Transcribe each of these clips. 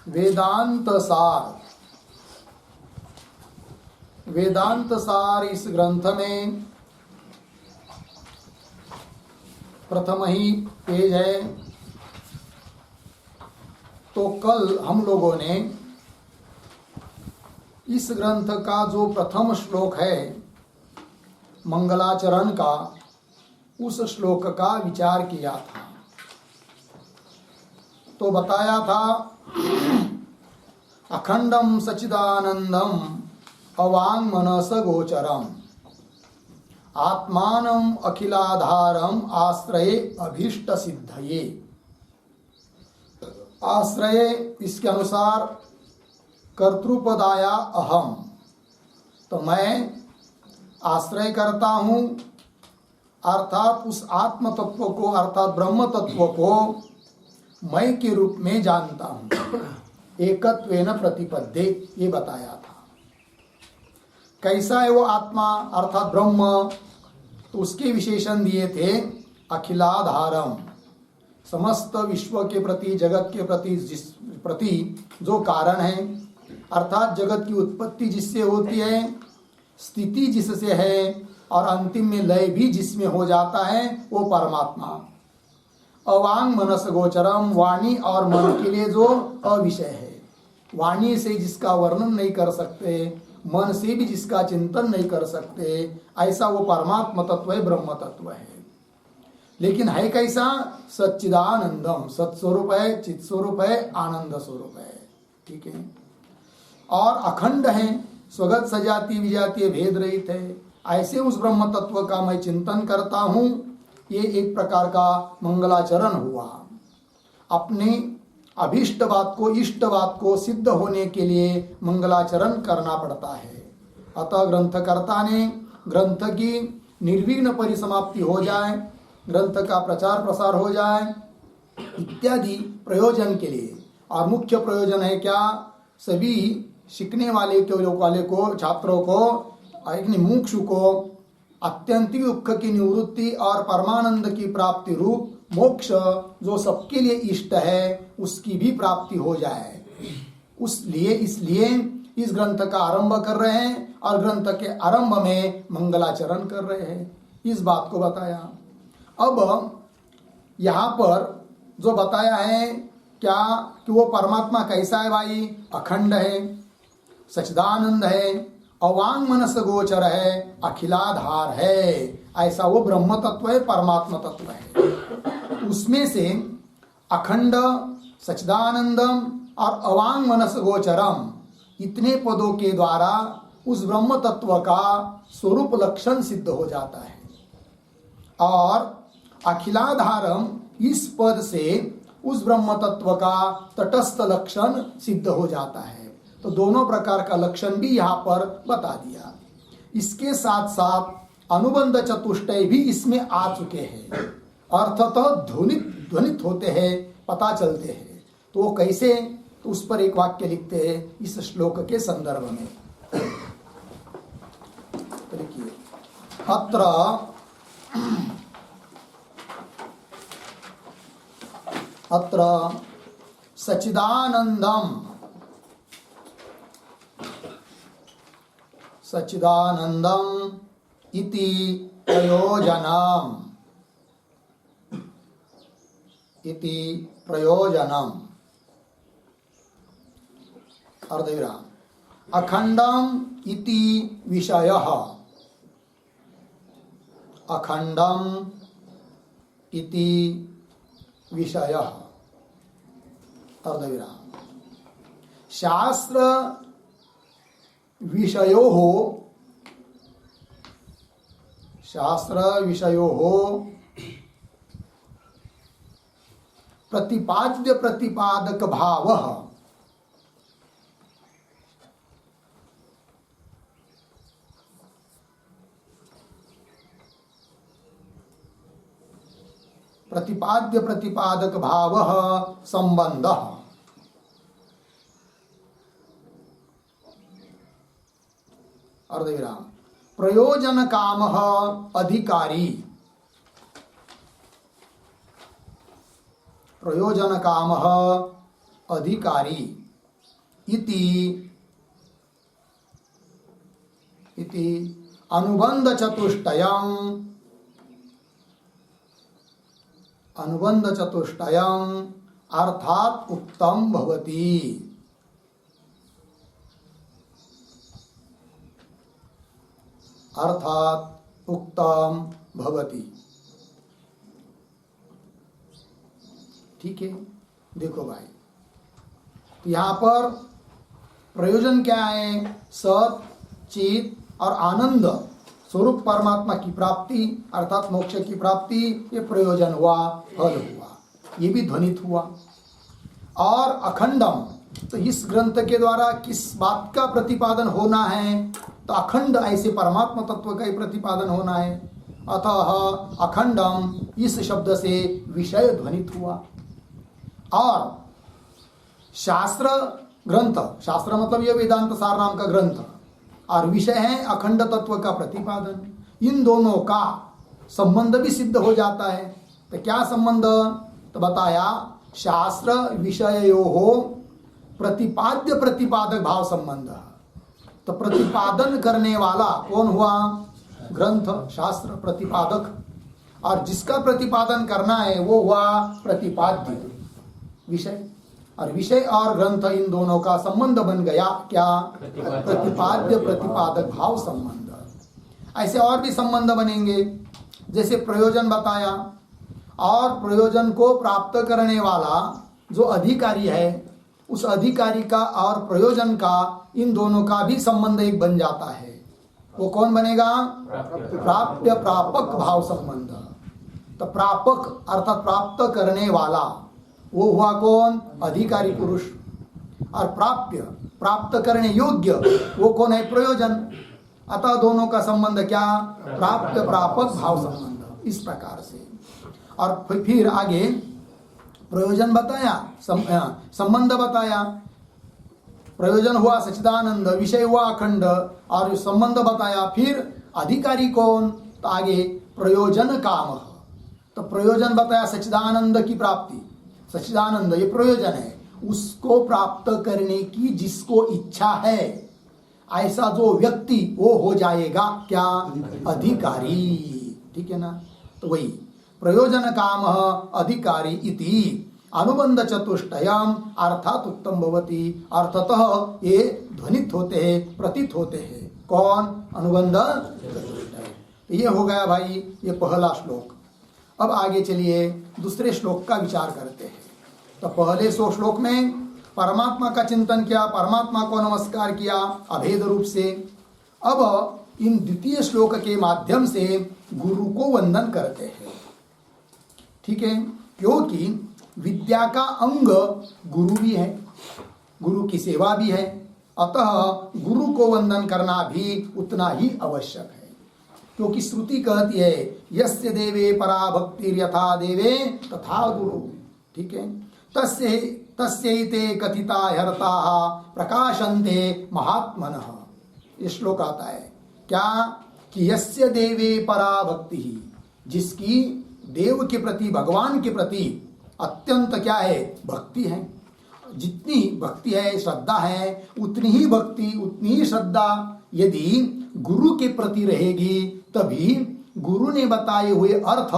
वेदांत सार। वेदांत सार इस ग्रंथ में प्रथम ही पेज है। तो कल हम लोगों ने इस ग्रंथ का जो प्रथम श्लोक है मंगलाचरण का, उस श्लोक का विचार किया था। तो बताया था अखंडम सच्चिदानंदम अवांग मनस गोचरम आत्मानम अखिलाधारम आश्रये अभीष्ट सिद्धये। आश्रय इसके अनुसार कर्तृपदाया अहम, तो मैं आश्रय करता हूँ अर्थात उस आत्म तत्व को अर्थात ब्रह्म तत्व को मैं के रूप में जानता हूँ। एकत्वेन प्रतिपद्ये, ये बताया था। कैसा है वो आत्मा अर्थात ब्रह्म, तो उसके विशेषण दिए थे अखिलाधारम, समस्त विश्व के प्रति जगत के प्रति जिस प्रति जो कारण है अर्थात जगत की उत्पत्ति जिससे होती है, स्थिति जिससे है और अंतिम में लय भी जिसमें हो जाता है, वो परमात्मा। अवांग मनस गोचरम, वाणी और मन के लिए जो अविषय है, वाणी से जिसका वर्णन नहीं कर सकते, मन से भी जिसका चिंतन नहीं कर सकते, ऐसा वो परमात्मा तत्व है, ब्रह्म तत्व है। लेकिन है कैसा? सच्चिदानंदम, सत्स्वरूप है, चित स्वरूप है, आनंद स्वरूप है। ठीक है। और अखंड है, स्वगत सजातीय विजातीय भेद रहित है। ऐसे उस ब्रह्म तत्व का मैं चिंतन करता हूँ। ये एक प्रकार का मंगलाचरण हुआ। अपने अभिष्ट बात को, इष्ट बात को सिद्ध होने के लिए मंगलाचरण करना पड़ता है। अतः ग्रंथकर्ता ने ग्रंथ की निर्विघ्न परिसमाप्ति हो जाए, ग्रंथ का प्रचार प्रसार हो जाए इत्यादि प्रयोजन के लिए। और मुख्य प्रयोजन है क्या? सभी सीखने वाले को छात्रों को, एक मुमुक्षु को अत्यंतिक दुख की निवृत्ति और परमानंद की प्राप्ति रूप मोक्ष जो सबके लिए इष्ट है, उसकी भी प्राप्ति हो जाए। इसलिए इस ग्रंथ का आरंभ कर रहे हैं और ग्रंथ के आरंभ में मंगलाचरण कर रहे हैं। इस बात को बताया। अब यहाँ पर जो बताया है क्या कि वो परमात्मा कैसा है भाई? अखंड है, सच्चिदानंद है, अवांग मनस गोचर है, अखिलाधार है। ऐसा वो ब्रह्म तत्व है, परमात्मा तत्व है। उसमें से अखंड, सच्चिदानंदम और अवांग मनस गोचरम, इतने पदों के द्वारा उस ब्रह्म तत्व का स्वरूप लक्षण सिद्ध हो जाता है। और अखिलाधारम, इस पद से उस ब्रह्म तत्व का तटस्थ लक्षण सिद्ध हो जाता है। तो दोनों प्रकार का लक्षण भी यहाँ पर बता दिया। इसके साथ साथ अनुबंध चतुष्टय भी इसमें आ चुके हैं। अर्थ तो ध्वनित होते हैं, पता चलते हैं। तो वो कैसे? तो उस पर एक वाक्य लिखते हैं इस श्लोक के संदर्भ में। देखिए, अत्र सच्चिदानंदम इति प्रयोजनम अर्धविराम, अखंडम इति विषयः, अखंडम इति विषयः अर्धविराम, शास्त्र विषयोः प्रतिपाद्य प्रतिपादक भावः, प्रतिपाद्य प्रतिपादक भावः संबंधः, अर्धविराम, प्रयोजन कामः अधिकारी, प्रयोजन कामः अधिकारी इति अनुबंध चतुष्टयम् अर्थात उत्तम भवति। अर्थात उत्तम भवति। ठीक है, देखो भाई, तो यहां पर प्रयोजन क्या है? सत, चित और आनंद स्वरूप परमात्मा की प्राप्ति अर्थात मोक्ष की प्राप्ति, ये प्रयोजन हुआ, फल हुआ, ये भी ध्वनित हुआ। और अखंडम, तो इस ग्रंथ के द्वारा किस बात का प्रतिपादन होना है? तो अखंड ऐसे परमात्मा तत्व का ही प्रतिपादन होना है। अतः अखंडम इस शब्द से विषय ध्वनित हुआ। और शास्त्र ग्रंथ, शास्त्र मतलब यह वेदांत सार नाम का ग्रंथ, और विषय है अखंड तत्व का प्रतिपादन। इन दोनों का संबंध भी सिद्ध हो जाता है। तो क्या संबंध? तो बताया शास्त्र विषयोः प्रतिपाद्य प्रतिपादक भाव संबंध। तो प्रतिपादन करने वाला कौन हुआ? ग्रंथ, शास्त्र प्रतिपादक, और जिसका प्रतिपादन करना है वो हुआ प्रतिपाद्य विषय। और विषय और ग्रंथ इन दोनों का संबंध बन गया क्या? प्रतिपाद्य प्रतिपादक भाव संबंध। ऐसे और भी संबंध बनेंगे, जैसे प्रयोजन बताया, और प्रयोजन को प्राप्त करने वाला जो अधिकारी है, उस अधिकारी का और प्रयोजन का, इन दोनों का भी संबंध एक बन जाता है। वो कौन बनेगा? प्राप्य प्रापक भाव संबंध। तो प्रापक अर्थात प्राप्त करने वाला वो हुआ कौन? अधिकारी पुरुष। और प्राप्य प्राप्त करने योग्य वो कौन है? प्रयोजन। अतः दोनों का संबंध क्या? प्राप्य प्रापक भाव संबंध। इस प्रकार से। और फिर आगे प्रयोजन बताया, संबंध बताया। प्रयोजन हुआ सच्चिदानंद, विषय हुआ अखंड, और संबंध बताया। फिर अधिकारी कौन? तो आगे प्रयोजन काम। तो प्रयोजन बताया सच्चिदानंद की प्राप्ति। सच्चिदानंद ये प्रयोजन है, उसको प्राप्त करने की जिसको इच्छा है, ऐसा जो व्यक्ति वो हो जाएगा क्या? अधिकारी। ठीक है ना? तो वही प्रयोजन काम अधिकारी इति अनुबंध चतुष्टयम् अर्थात उत्तम भवति। अर्थतः ये ध्वनित होते हैं, प्रतीत होते हैं। कौन? अनुबंध चतुष्टय। ये हो गया भाई ये पहला श्लोक। अब आगे चलिए दूसरे श्लोक का विचार करते हैं। तो पहले 100 श्लोक में परमात्मा का चिंतन किया, परमात्मा को नमस्कार किया अभेद रूप से। अब इन द्वितीय श्लोक के माध्यम से गुरु को वंदन करते हैं। ठीक है, क्योंकि विद्या का अंग गुरु भी है, गुरु की सेवा भी है। अतः गुरु को वंदन करना भी उतना ही आवश्यक है, क्योंकि श्रुति कहती है यस्य देवे परा भक्ति यथा देवे तथा गुरु। ठीक है, तस्यैते कथिता हरता प्रकाशन्ते महात्मनः। ये श्लोक आता है क्या? कि यस्य देवे परा भक्ति, जिसकी देव के प्रति, भगवान के प्रति अत्यंत क्या है? भक्ति है। जितनी भक्ति है, श्रद्धा है, उतनी ही भक्ति, उतनी ही श्रद्धा यदि गुरु के प्रति रहेगी, तभी गुरु ने बताए हुए अर्थ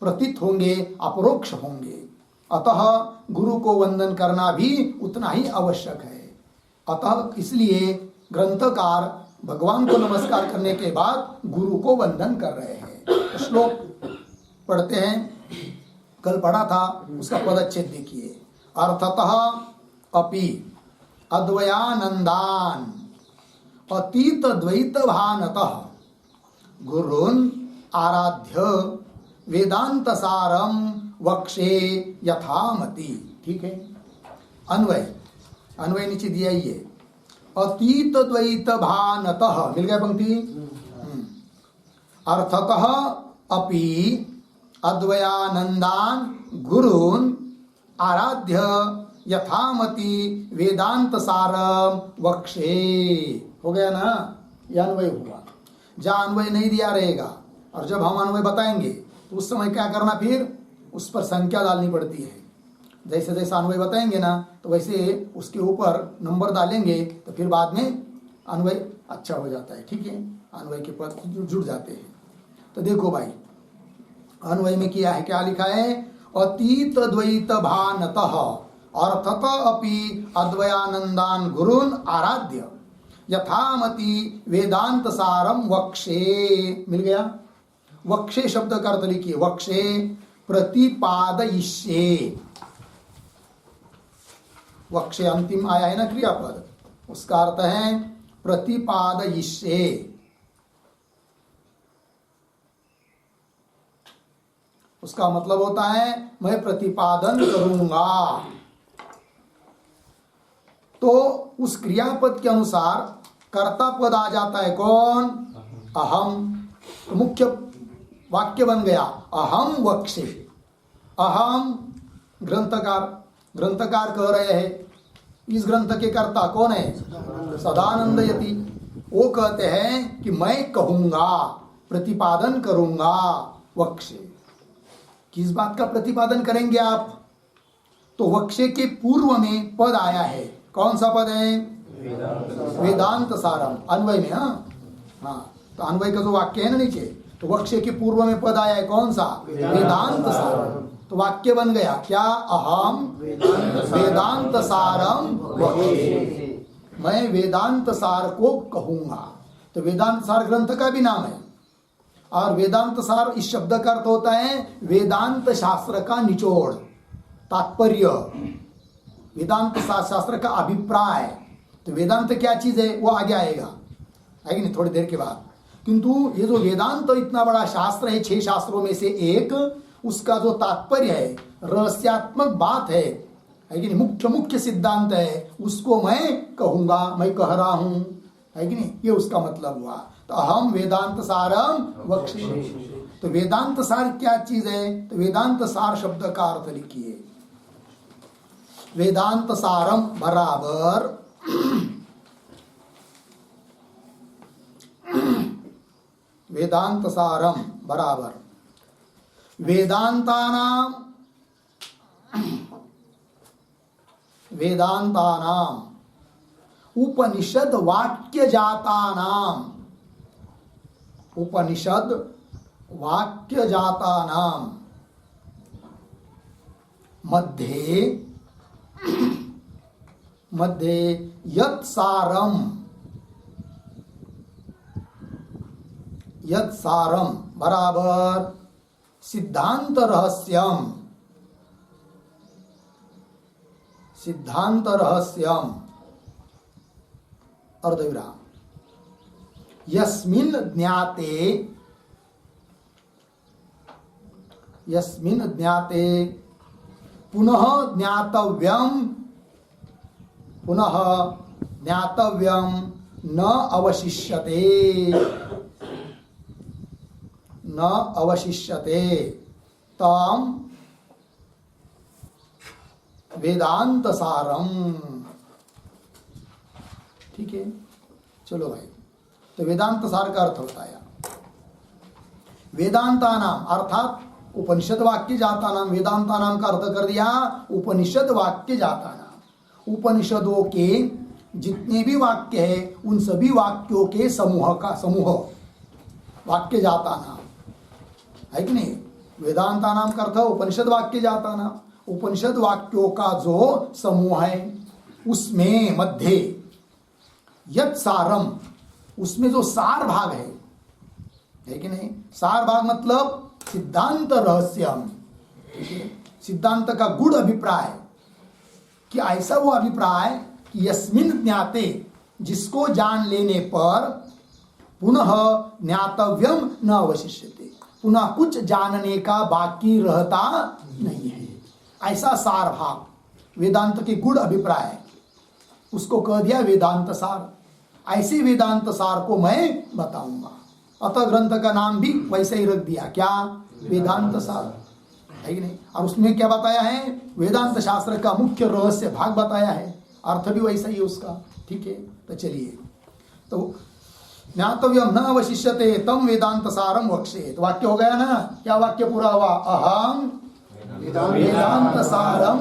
प्रतीत होंगे, अपरोक्ष होंगे। अतः गुरु को वंदन करना भी उतना ही आवश्यक है। अतः इसलिए ग्रंथकार भगवान को नमस्कार करने के बाद गुरु को वंदन कर रहे हैं। श्लोक पढ़ते हैं, कल पढ़ा था, उसका पदच्छेद देखिए। अर्थतः अपि अद्वयानंदान अतीत द्वैत भानतः गुरुन् आराध्य वेदांत सारम वक्षे यथामति। ठीक है, अन्वय, अन्वय नीचे दिया ही है। अतीत द्वैत भानतः, मिल गया पंक्ति। अर्थतः अपि अद्वयानंदान गुरुन् आराध्य यथामति वेदांत सारम वक्षे। हो गया ना? यह अन्वय हुआ। जहां अन्वय नहीं दिया रहेगा और जब हम अन्वय बताएंगे तो उस समय क्या करना? फिर उस पर संख्या डालनी पड़ती है। जैसे जैसे अन्वय बताएंगे ना तो वैसे उसके ऊपर नंबर डालेंगे तो फिर बाद में अन्वय अच्छा हो जाता है। ठीक है, अन्वय के पद जुड़ जाते हैं। तो देखो भाई अन्वय में किया है, क्या लिखा है, अतीत द्वैत भानतः अर्थत अपि अद्वयानंदान गुरुन आराध्य यथामति वेदांत सारम वक्षे। मिल गया। वक्षे शब्द का अर्थ लिखिए, वक्षे प्रतिपादयिष्ये। वक्षे अंतिम आया है ना क्रियापद, उसका अर्थ है प्रतिपादयिष्ये। उसका मतलब होता है मैं प्रतिपादन करूंगा। तो उस क्रियापद के अनुसार कर्ता पद आ जाता है कौन, अहम। तो मुख्य वाक्य बन गया अहम वक्षे। अहम ग्रंथकार, ग्रंथकार कह रहे हैं, इस ग्रंथ के कर्ता कौन है, सदानंदयति। वो कहते हैं कि मैं कहूंगा, प्रतिपादन करूंगा वक्षे। किस बात का प्रतिपादन करेंगे आप, तो वक्षे के पूर्व में पद आया है, कौन सा पद है, वेदांत सारम। अन्वय में हाँ, तो अन्वय का जो वाक्य है ना नीचे, तो वक्षे के पूर्व में पद आया है कौन सा, वेदांत सारम। तो वाक्य बन गया क्या, अहम वेदांत सारम वक्षे, मैं वेदांत सार को कहूंगा। तो वेदांत सार ग्रंथ का भी नाम है। और वेदांत सार इस शब्द का अर्थ होता है वेदांत शास्त्र का निचोड़, तात्पर्य, वेदांत शास्त्र का अभिप्राय। तो वेदांत क्या चीज है वो आगे आएगा, आएगी नहीं थोड़ी देर के बाद। किंतु ये जो वेदांत इतना बड़ा शास्त्र है, 6 शास्त्रों में से एक, उसका जो तात्पर्य है, रहस्यात्मक बात है कि नहीं, मुख्य सिद्धांत है, उसको मैं कहूंगा, मैं कह रहा हूं, है कि नहीं, ये उसका मतलब हुआ। तो अहम वेदांत सारम वक्षे। तो वेदांत सार क्या चीज है, तो वेदांत सार शब्द का अर्थ लिखिए, वेदांत सारम बराबर वेदांत सारम बराबर वेदांतानाम उपनिषद वाक्य जातानाम, उपनिषद वाक्य जातानाम मध्ये यत् सारम बराबर सिद्धांत रहस्यम, सिद्धांत रहस्यम अर्धविराम यस्मिन् ज्ञाते पुनः ज्ञातव्यम न अवशिष्यते तम वेदांत सारम। ठीक है, चलो भाई। तो वेदांत सार का अर्थ बताया, वेदांता नाम अर्थात उपनिषद वाक्य जाता नाम, वेदांता नाम का अर्थ कर दिया उपनिषद वाक्य जाता नाम। उपनिषदों के जितने भी वाक्य है उन सभी वाक्यों के समूह का समूह वाक्य जाता नाम, है कि नहीं। वेदांता नाम का अर्थ उपनिषद वाक्य जाता नाम, उपनिषद वाक्यों का जो समूह है उसमें मध्य यत् सारम, उसमें जो सार भाग है कि नहीं, सार भाग मतलब सिद्धांत रहस्यम। ठीक है, सिद्धांत का गुड़ अभिप्राय, कि ऐसा वो अभिप्राय कि यस्मिन् ज्ञाते, जिसको जान लेने पर पुनः ज्ञातव्यम न अवशिष्यते, पुनः कुछ जानने का बाकी रहता नहीं है, ऐसा सार भाग वेदांत के गुड़ अभिप्राय, उसको कह दिया वेदांत सार। ऐसे वेदांत सार को मैं बताऊंगा, अतः ग्रंथ का नाम भी वैसे ही रख दिया, क्या, वेदांत सार, है कि नहीं। और उसमें क्या बताया है, वेदांत शास्त्र का मुख्य रहस्य भाग बताया है, अर्थ भी वैसा ही है उसका। ठीक है, तो चलिए, तो ज्ञातव्यम न अवशिष्यते तम वेदांत सारम वक्षे। तो वाक्य हो गया ना, क्या वाक्य पूरा हुआ, अहम वेदांत सारम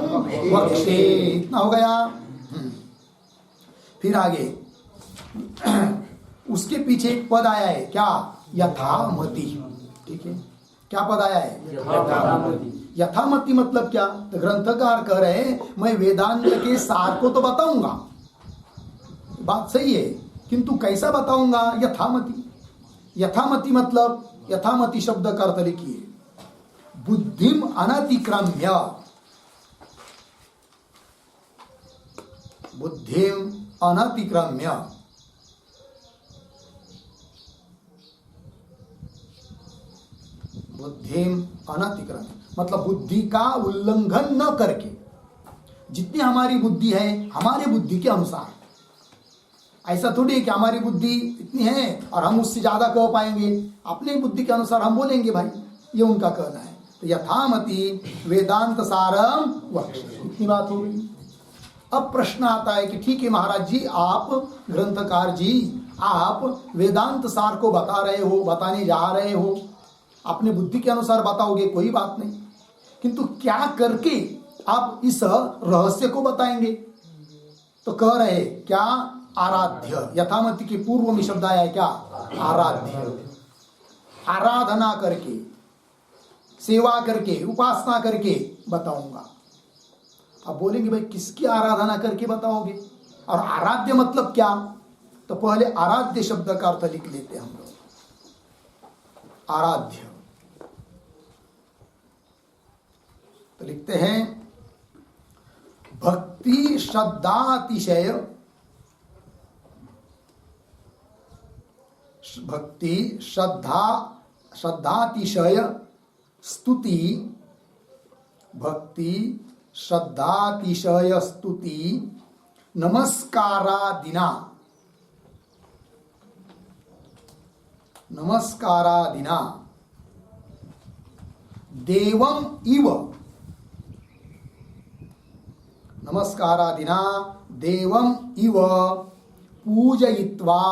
वक्षे। इतना हो गया। फिर आगे उसके पीछे एक पद आया है क्या? यथामति। ठीक है, क्या पद आया है? यथामति मतलब क्या? तो ग्रंथकार कह रहे हैं मैं वेदांत के सार को तो बताऊंगा, बात सही है, किंतु कैसा बताऊंगा? यथामति। यथामति मतलब, यथामति शब्द का अर्थ लिखिए, बुद्धिम अनतिक्रम्य। बुद्धिम अनतिक्रम्य, बुद्धिम अनतिक्रम्य मतलब बुद्धि का उल्लंघन न करके। जितनी हमारी बुद्धि है, हमारे बुद्धि के अनुसार। ऐसा थोड़ी है कि हमारी बुद्धि इतनी है और हम उससे ज्यादा कह पाएंगे, अपनी बुद्धि के अनुसार हम बोलेंगे भाई, ये उनका कहना है। तो यथामति वेदांत सारम वक्षे, इतनी बात हो गई। अब प्रश्न आता है कि ठीक है महाराज जी, आप ग्रंथकार जी, आप वेदांत सार को बता रहे हो, बताने जा रहे हो, अपने बुद्धि के अनुसार बताओगे, कोई बात नहीं, किंतु क्या करके आप इस रहस्य को बताएंगे? तो कह रहे क्या? आराध्य। यथामति के पूर्व में शब्द आया है क्या? आराध्य। आराधना करके, सेवा करके, उपासना करके बताऊंगा। अब बोलेंगे भाई किसकी आराधना करके बताओगे? और आराध्य मतलब क्या? तो पहले आराध्य शब्द का अर्थ लिख लेते हैं हम लोग। आराध्य तो लिखते हैं भक्ति श्रद्धातिशय, भक्ति श्रद्धातिशय स्तुति, भक्ति श्रद्धातिशय स्तुति नमस्कारादिना, नमस्कारादिना देवम इव, नमस्कारादिना देवम इव पूजयित्वा,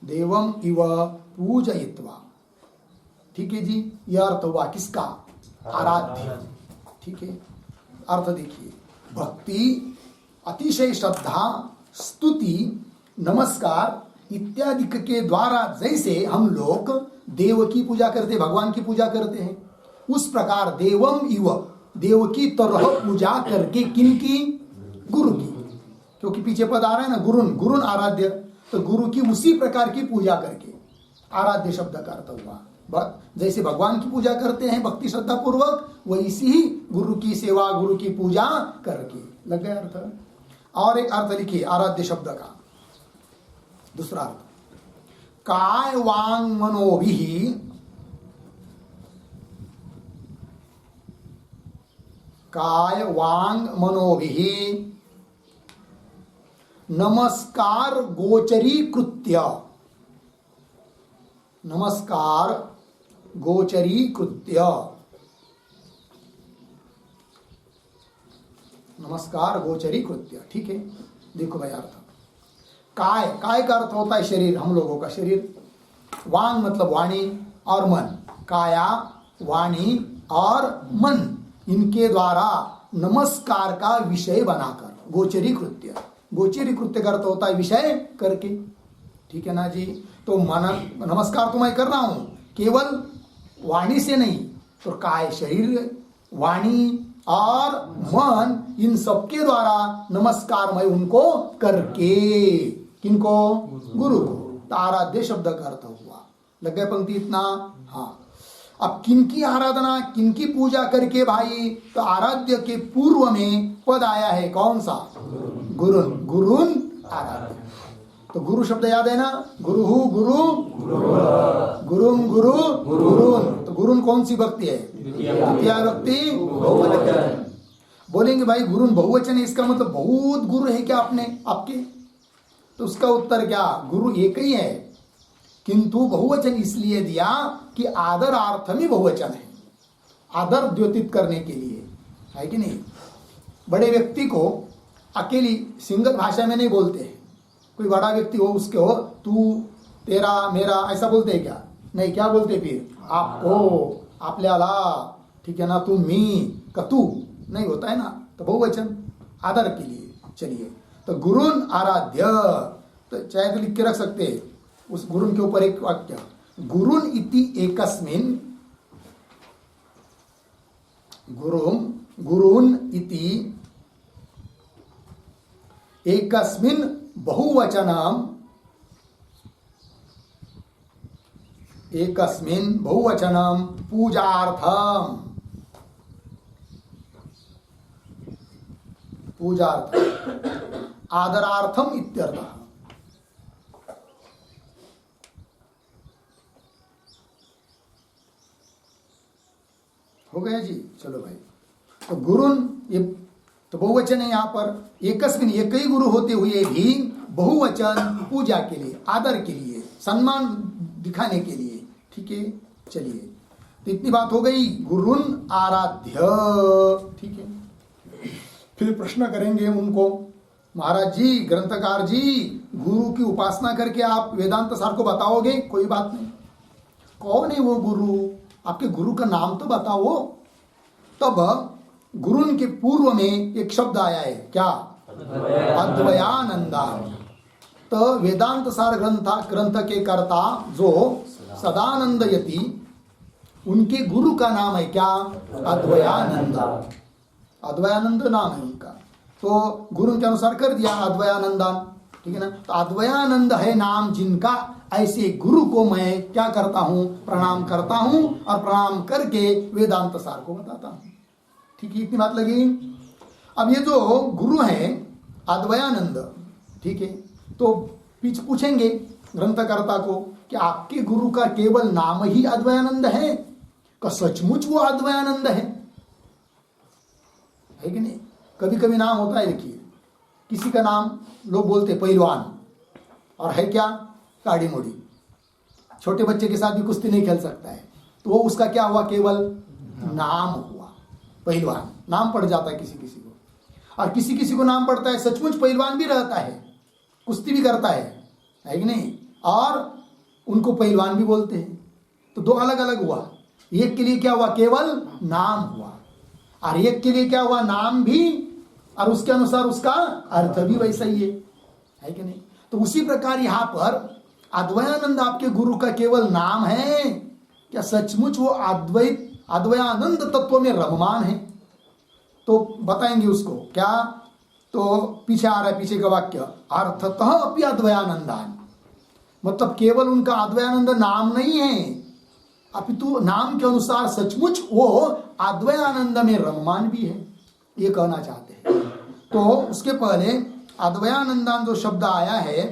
देवम इव पूजयित्वा। ठीक है जी, यह अर्थ हुआ किसका? आराध्य। ठीक है, अर्थ देखिए, भक्ति, अतिशय श्रद्धा, स्तुति, नमस्कार इत्यादि के द्वारा जैसे हम लोग देव की पूजा करते, भगवान की पूजा करते हैं, उस प्रकार देवम इव, देव की तरह पूजा करके, किनकी? गुरु की, क्योंकि पीछे पद आ रहा है ना, गुरुन, गुरुन आराध्य, तो गुरु की उसी प्रकार की पूजा करके आराध्य शब्द का अर्थ हुआ। जैसे भगवान की पूजा करते हैं भक्ति श्रद्धा पूर्वक, वैसी ही गुरु की सेवा, गुरु की पूजा करके। लग गया अर्थ। और एक अर्थ लिखिए आराध्य शब्द का दूसरा अर्थ, काय वांग मनोभिः, काय वांग मनोभिः नमस्कार गोचरीकृत्य, नमस्कार गोचरीकृत्य, नमस्कार गोचरीकृत्य। ठीक है, देखो भाई अर्थ, काय, काय का अर्थ होता है शरीर, हम लोगों का शरीर। वांग मतलब वाणी और मन, काया, वाणी और मन, इनके द्वारा नमस्कार का विषय बनाकर, गोचरीकृत्य। गोचरीकृत्य का अर्थ होता है विषय करके। ठीक है ना जी। तो मन, नमस्कार तो मैं कर रहा हूं, केवल वाणी से नहीं, तो काय, शरीर, वाणी और मन, इन सबके द्वारा नमस्कार मैं उनको करके, किनको? गुरु को। तो आराध्य शब्द का अर्थ हुआ। लग गए पंक्ति इतना? हाँ। अब किनकी आराधना, किनकी पूजा करके भाई? तो आराध्य के पूर्व में पद आया है, कौन सा? गुरुन, गुरुन आराध्य। तो गुरु शब्द याद है ना, गुरु, गुरु, गुरुम, गुरु, गुरुन। तो गुरुन कौन सी भक्ति है? द्वितीय भक्ति बहुवचन। बोलेंगे भाई गुरुन बहुवचन है, इसका मतलब बहुत गुरु है क्या आपने, आपके? तो उसका उत्तर क्या, गुरु एक ही है, किंतु बहुवचन इसलिए दिया कि आदरार्थ में बहुवचन है, आदर द्योतित करने के लिए, है कि नहीं? बड़े व्यक्ति को अकेली सिंगल भाषा में नहीं बोलते हैं। कोई बड़ा व्यक्ति हो, उसके हो तू, तेरा मेरा ऐसा बोलते हैं क्या? नहीं, क्या बोलते फिर? आपको, आपल्याला, ठीक है ना, तू, मी का तू नहीं होता है ना, तो बहुवचन आदर के लिए। चलिए, तो गुरुन आराध्य, तो चाहे तो लिख के रख सकते हैं उस गुरुन के ऊपर एक वाक्य, गुरुन इति एकस्मिन, गुरुन इति एकस्मिन बहुवचनम, एकस्मिन बहुवचनम पूजार्थम, आदरार्थम इत्यर्थः। हो गया जी। चलो भाई, तो गुरुन, ये तो बहुवचन है यहाँ पर, एकस्मिन, एक ही गुरु होते हुए भी बहुवचन पूजा के लिए, आदर के लिए, सम्मान दिखाने के लिए। ठीक है, चलिए, तो इतनी बात हो गई, गुरुन आराध्य। ठीक है, फिर प्रश्न करेंगे उनको, महाराज जी, ग्रंथकार जी, गुरु की उपासना करके आप वेदांत सार को बताओगे? कोई बात नहीं। कौन है वो गुरु? आपके गुरु का नाम तो बताओ। तब गुरुन के पूर्व में एक शब्द आया है, क्या? अद्वयानंदा। तो वेदांत सार ग्रंथ के कर्ता जो सदानंद यति, उनके गुरु का नाम है क्या? अद्वयानंद। अद्वयानंद नाम है उनका, तो गुरु के अनुसार कर दिया अद्वयानंदान। ठीक है ना, तो अद्वयानंद है नाम जिनका, ऐसे गुरु को मैं क्या करता हूं? प्रणाम करता हूं, और प्रणाम करके वेदांत सार को बताता हूं। ठीक है, इतनी बात लगी। अब ये जो गुरु है अद्वयानंद, ठीक है, तो पीछे पूछेंगे ग्रंथकर्ता को कि आपके गुरु का केवल नाम ही अद्वयानंद है, का सचमुच वो अद्वयानंद है कि नहीं? कभी कभी नाम होता है, देखिए, किसी का नाम लोग बोलते पहलवान, और है क्या? काड़ी मोड़ी। छोटे बच्चे के साथ भी कुश्ती नहीं खेल सकता है, तो वो उसका क्या हुआ? केवल नाम हुआ पहलवान, नाम पड़ जाता है किसी किसी को। और किसी किसी को नाम पड़ता है सचमुच पहलवान भी रहता है, कुश्ती भी करता है कि नहीं, और उनको पहलवान भी बोलते हैं। तो दो अलग अलग हुआ। एक के लिए क्या हुआ? केवल नाम हुआ, और एक के लिए क्या हुआ? नाम भी, और उसके अनुसार उसका अर्थ भी वैसा ही है कि नहीं? तो उसी प्रकार यहां पर अद्वयानंद आपके गुरु का केवल नाम है, क्या सचमुच वो अद्वयानंद तत्व में रममान है? तो बताएंगे उसको क्या। तो पीछे आ रहा है, पीछे का वाक्य, अर्थतः अपि अद्वयानंदान, मतलब केवल उनका अद्वयानंद नाम नहीं है, अपितु नाम के अनुसार सचमुच वो अद्वयानंद में रममान भी है, ये कहना चाहते हैं। तो उसके पहले अद्वयानंदान जो शब्द आया है,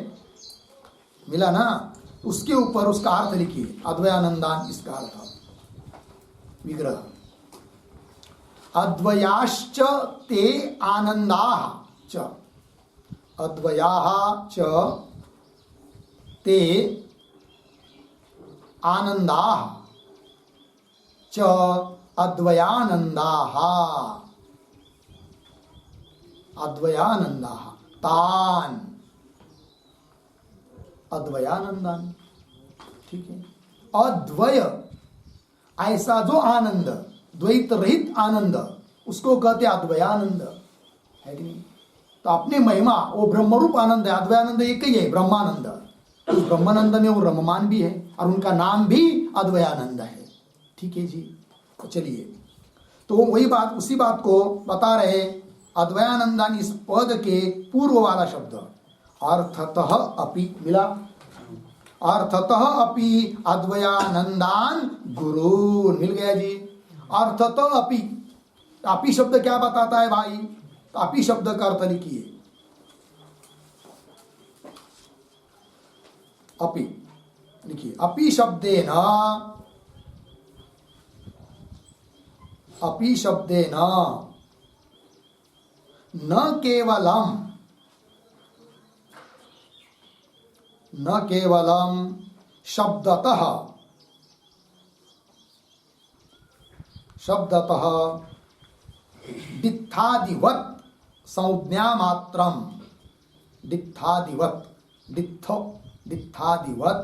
मिला ना, उसके ऊपर उसका अर्थ लिखिए। अद्वयानंदान, इसका अर्थ विग्रह, अद्वयाश्च ते आनंदाः च, अद्वयाः च ते आनंदाः च अद्वयानंदाः, अद्वयानंदाः तान अद्वयानंदान। ठीक है, अद्वय ऐसा जो आनंद, द्वैत रहित आनंद, उसको कहते अद्वयानंद, है कि नहीं? तो अपने महिमा वो ब्रह्मरूप आनंद है, अद्वयानंद एक ही है, ब्रह्मानंद। उस ब्रह्मानंद में वो रममान भी है, और उनका नाम भी अद्वयानंद है। ठीक है जी, तो चलिए, तो वही बात, उसी बात को बता रहे अद्वयानंदान, इस पद के पूर्व वाला शब्द अर्थतः अपि, मिला, अर्थतः अपि अद्वयानंदान गुरु, मिल गया जी। अर्थतः अपि, अपि शब्द क्या बताता है भाई? तो अपि शब्द का अर्थ लिखिए, अपि लिखिए, अपि शब्देन, अपि शब्देन न केवलम, न केवलम शब्दतः, शब्दतः दित्थादिवत् संज्ञा मात्रम, दित्थादिवत्, दित्थादिवत्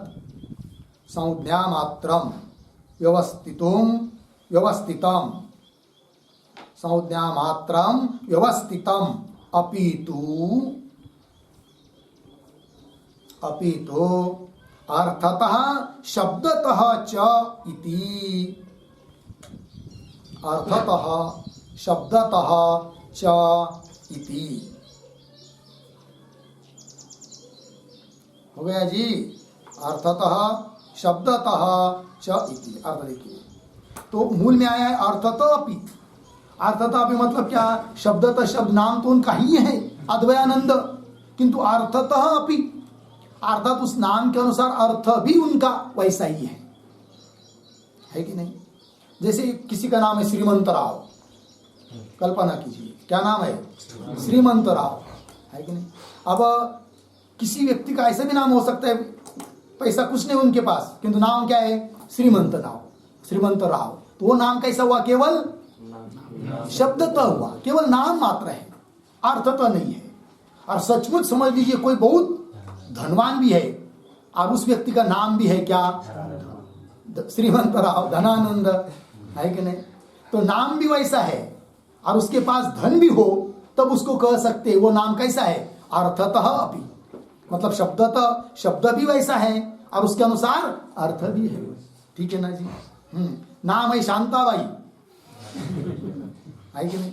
संज्ञा मात्रम व्यवस्थितम संज्ञा मात्रम व्यवस्थितम अपितु अर्थतः शब्दतः च इति अर्थतः शब्दतः च इति। हो गया जी। अर्थतः शब्दतः च इति। अर्थ देखिए, तो मूल में आया है अर्थतः अपि। अर्थतः अपि मतलब क्या? शब्दतः शब्द नाम तो उनका ही है अद्वयानंद, किंतु अर्थतः अपि अर्थात उस नाम के अनुसार अर्थ भी उनका वैसा ही है कि नहीं? जैसे किसी का नाम है श्रीमंत राव, कल्पना कीजिए क्या नाम है? श्रीमंत राव, है कि नहीं? अब किसी व्यक्ति का ऐसा भी नाम हो सकता है, पैसा कुछ नहीं उनके पास, किंतु नाम क्या है? श्रीमंत राव, श्रीमंत राव। तो वो नाम कैसा हुआ? केवल शब्दतः हुआ, केवल नाम मात्र है, अर्थतः नहीं है। और सचमुच समझ लीजिए कोई बहुत धनवान भी है और उस व्यक्ति का नाम भी है क्या? श्रीमंत राव, धनानंद, है कि नहीं? तो नाम भी वैसा है और उसके पास धन भी हो, तब उसको कह सकते वो नाम कैसा है? अर्थतः अपि, मतलब शब्दतः शब्द भी वैसा है और उसके अनुसार अर्थ भी है। ठीक है ना जी? नाम है शांताबाई, है कि नहीं?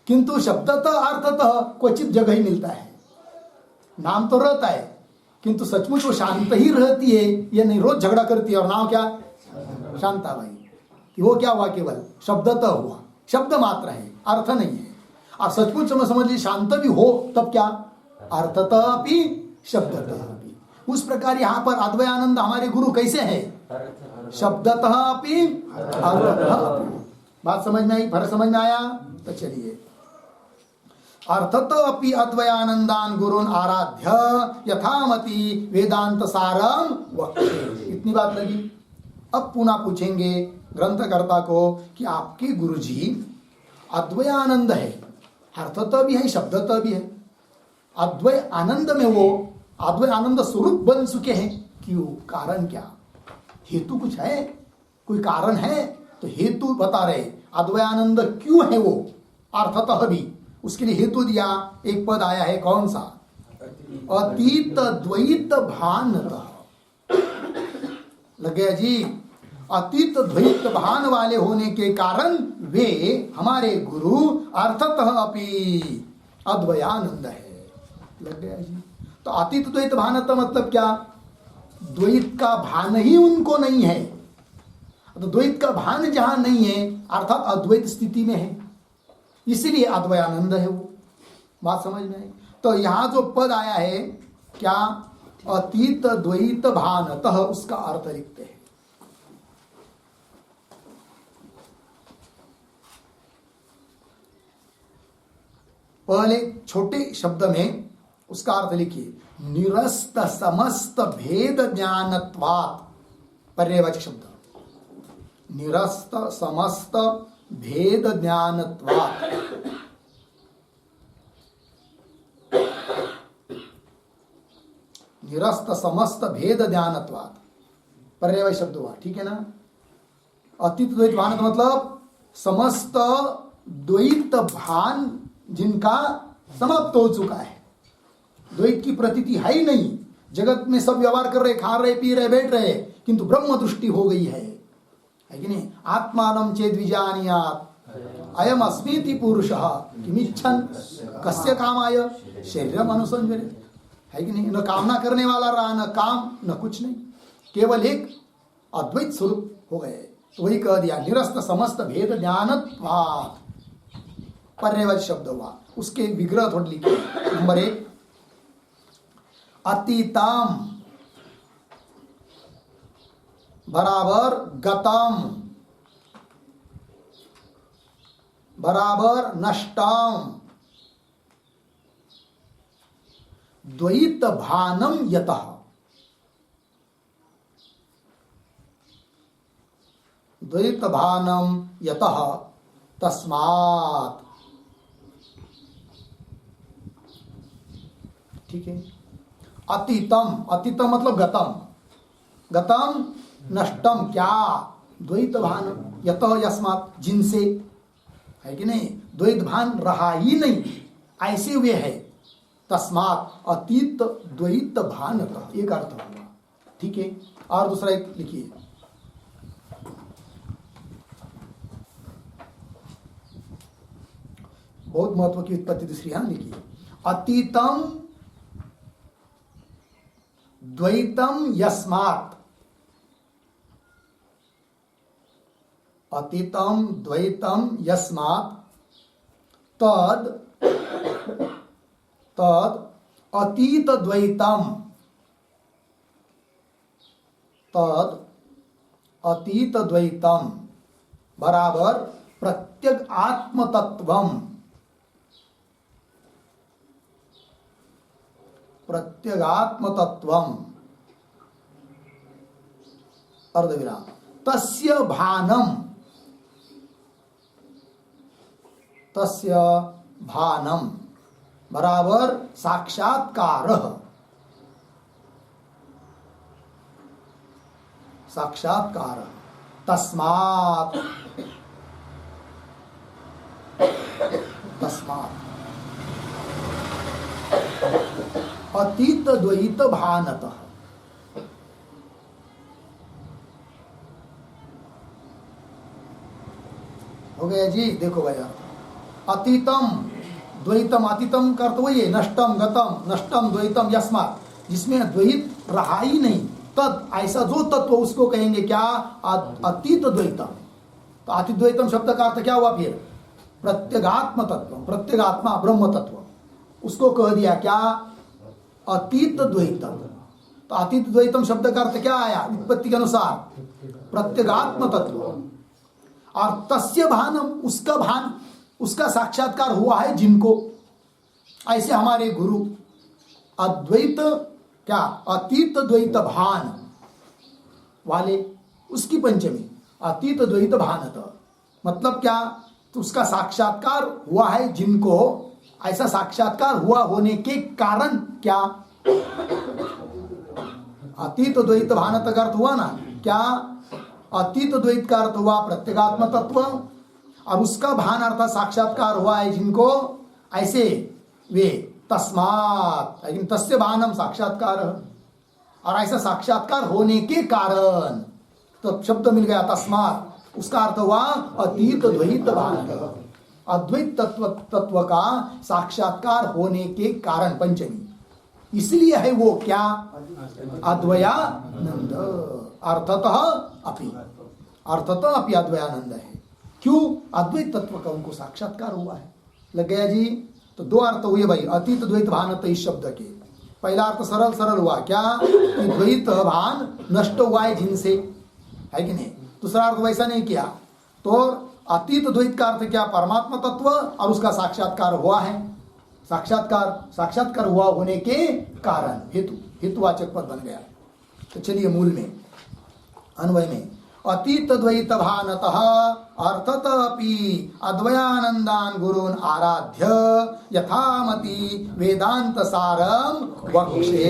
किंतु शब्दतः अर्थतः क्वचित जगह ही मिलता है। नाम तो रहता है किंतु सचमुच वो शांत ही रहती है या नहीं, रोज झगड़ा करती है और नाम क्या? शांताबाई। वो क्या हुआ? केवल शब्दतः हुआ, शब्द मात्र है, अर्थ नहीं है। और सचमुच समझ लीजिए शांत भी हो तब क्या? अर्थतः अपि शब्दतः अपि। उस प्रकार यहाँ पर अद्वयानंद हमारे गुरु कैसे है? शब्दतः अपि अर्थतः अपि। बात समझ में आई? फर्क समझ में आया? तो चलिए, अर्थतः अपि अद्वयानंदान गुरुन आराध्य यथामति वेदांत सारम वक्ष्ये। इतनी बात लगी। अब पुनः पूछेंगे ग्रंथकर्ता को कि आपके गुरुजी अद्वयानंद है, अर्थतः भी है, शब्दतः भी है। अद्वय आनंद में वो अद्वय आनंद स्वरूप बन चुके हैं, क्यों? कारण क्या? हेतु कुछ है? कोई कारण है? तो हेतु बता रहे, अद्वयानंद क्यों है वो अर्थतः भी, उसके लिए हेतु दिया। एक पद आया है, कौन सा? अतीत द्वैत भानतः। लग गया जी? अतीत द्वैत भान वाले होने के कारण वे हमारे गुरु अर्थतः अपि अद्वयानंद है। लग गया जी? तो अतीत द्वैत भानतः मतलब क्या? द्वैत का भान ही उनको नहीं है। तो द्वैत का भान जहां नहीं है अर्थात अद्वैत स्थिति में है, इसीलिए अद्वयानंद है वो। बात समझ में आई? तो यहां जो पद आया है क्या? अतीत द्वैत भानतः, उसका अर्थ लिखते हैं। पहले छोटे शब्द में उसका अर्थ लिखिए, निरस्त समस्त भेद ज्ञानत्वात्। पर्यायवाची शब्द, निरस्त समस्त भेद ज्ञानत्वात्। निरस्त समस्त भेद ज्ञानत्वात् पर्यायवाची शब्द हुआ। ठीक है ना? अतीत द्वैत भान का मतलब समस्त द्वैत भान जिनका समाप्त हो चुका है, द्वैत की प्रतीति है ही नहीं। जगत में सब व्यवहार कर रहे, खा रहे, पी रहे, बैठ रहे, किंतु ब्रह्म दृष्टि हो गई है कि नहीं? आत्मानं चेद विजानीयात् अयम अस्मीति पुरुषः किमिच्छन् कस्य कामाय शरीरम अनुसंजरे। है कि नहीं? न कामना करने वाला रहा, न काम, न कुछ नहीं, केवल एक अद्वैत स्वरूप हो गए। तो वही कह दिया, निरस्त समस्त भेद ज्ञानत्वात्। पर्यायवाची शब्द हुआ। उसके विग्रह थोड़ी लिखे। नंबर 1, अतीतम बराबर गतम बराबर नष्टम द्वैत भानम यतः। द्वैत भानम यतः तस्मात्। ठीक है? अतीतम, अतीतम मतलब गतम, गतम नष्टम, क्या द्वैत भान, यत यस्मात्, जिनसे, है कि नहीं, द्वैत भान रहा ही नहीं, ऐसे वे है, तस्मात् अतीत द्वैत भानतः, एक अर्थ होगा। ठीक है, और दूसरा एक लिखिए, बहुत महत्व की उत्पत्ति दूसरी, यहां लिखिए, अतीतम द्वैतम यस्मात्, अतीतम द्वैतम यस्मात् तद अतीत द्वैतम, तद अतीत द्वैतम बराबर प्रत्यग आत्म तत्वम, प्रत्यगात्म तत्वम अर्धविराम, तस्य भानम, तस्य भानम बराबर साक्षात्कार, साक्षात्कार, तस्मात्, तस्मात् अतीत द्वैत भानतः, हो गया जी। देखो भैया, अतीतम द्वैतम, अतीतम का अर्थ वही है, नष्टम गतम, नष्टम द्वैतम यस्मात्, जिसमें द्वैत रहा ही नहीं, तद, ऐसा जो तत्व उसको कहेंगे क्या, अतीत द्वैतम। तो अतीत द्वैतम शब्द का अर्थ क्या हुआ फिर, प्रत्यगात्म तत्व, प्रत्यगात्मा ब्रह्म तत्व, उसको कह दिया क्या, अतीत द्वैतम। तो अतीत द्वैतम शब्द का अर्थ क्या आया उत्पत्ति के अनुसार, प्रत्यगात्म तत्व, और तस्य भानम, उसका भान, उसका साक्षात्कार हुआ है जिनको, ऐसे हमारे गुरु अद्वैत, क्या अतीत द्वैत भान वाले, उसकी पंचमी अतीत द्वैत भानत, मतलब क्या, तो उसका साक्षात्कार हुआ है जिनको, ऐसा साक्षात्कार हुआ होने के कारण क्या, अतीत द्वैत भानत का अर्थ हुआ ना क्या, अतीत द्वैत का अर्थ हुआ प्रत्यगात्म तत्व, और उसका भान अर्थात साक्षात्कार हुआ है जिनको, ऐसे वे, तस्मात्, लेकिन तस्य भानम साक्षात्कार, और ऐसा साक्षात्कार होने के कारण, तो शब्द मिल गया तस्मात्, उसका अर्थ हुआ अतीत द्वैत भान, अद्वैत तत्व का साक्षात्कार होने के कारण पंचमी, इसलिए है वो क्या, अद्वयानंद, अर्थतः अपि, अर्थतः अपि अद्वयानंद है। क्यों, अद्वैत तत्व का उनको साक्षात्कार हुआ है। लग गया जी। तो दो अर्थ हुए भाई अतीत द्वैत भानत इस शब्द के। पहला अर्थ सरल सरल हुआ क्या, कि द्वैत भान नष्ट हुआ है जिनसे, है कि नहीं। दूसरा अर्थ वैसा नहीं किया, तो अतीत द्वैत का अर्थ क्या, परमात्मा तत्व और उसका साक्षात्कार हुआ है, साक्षात्कार हुआ होने के कारण, हेतु, हेतुवाचक पद बन गया। तो चलिए मूल में, अन्वय में, अतीत द्वैत भानतः अर्थतपि अद्वयानंदान गुरुन आराध्य यथामति वेदांत सारम वक्षे।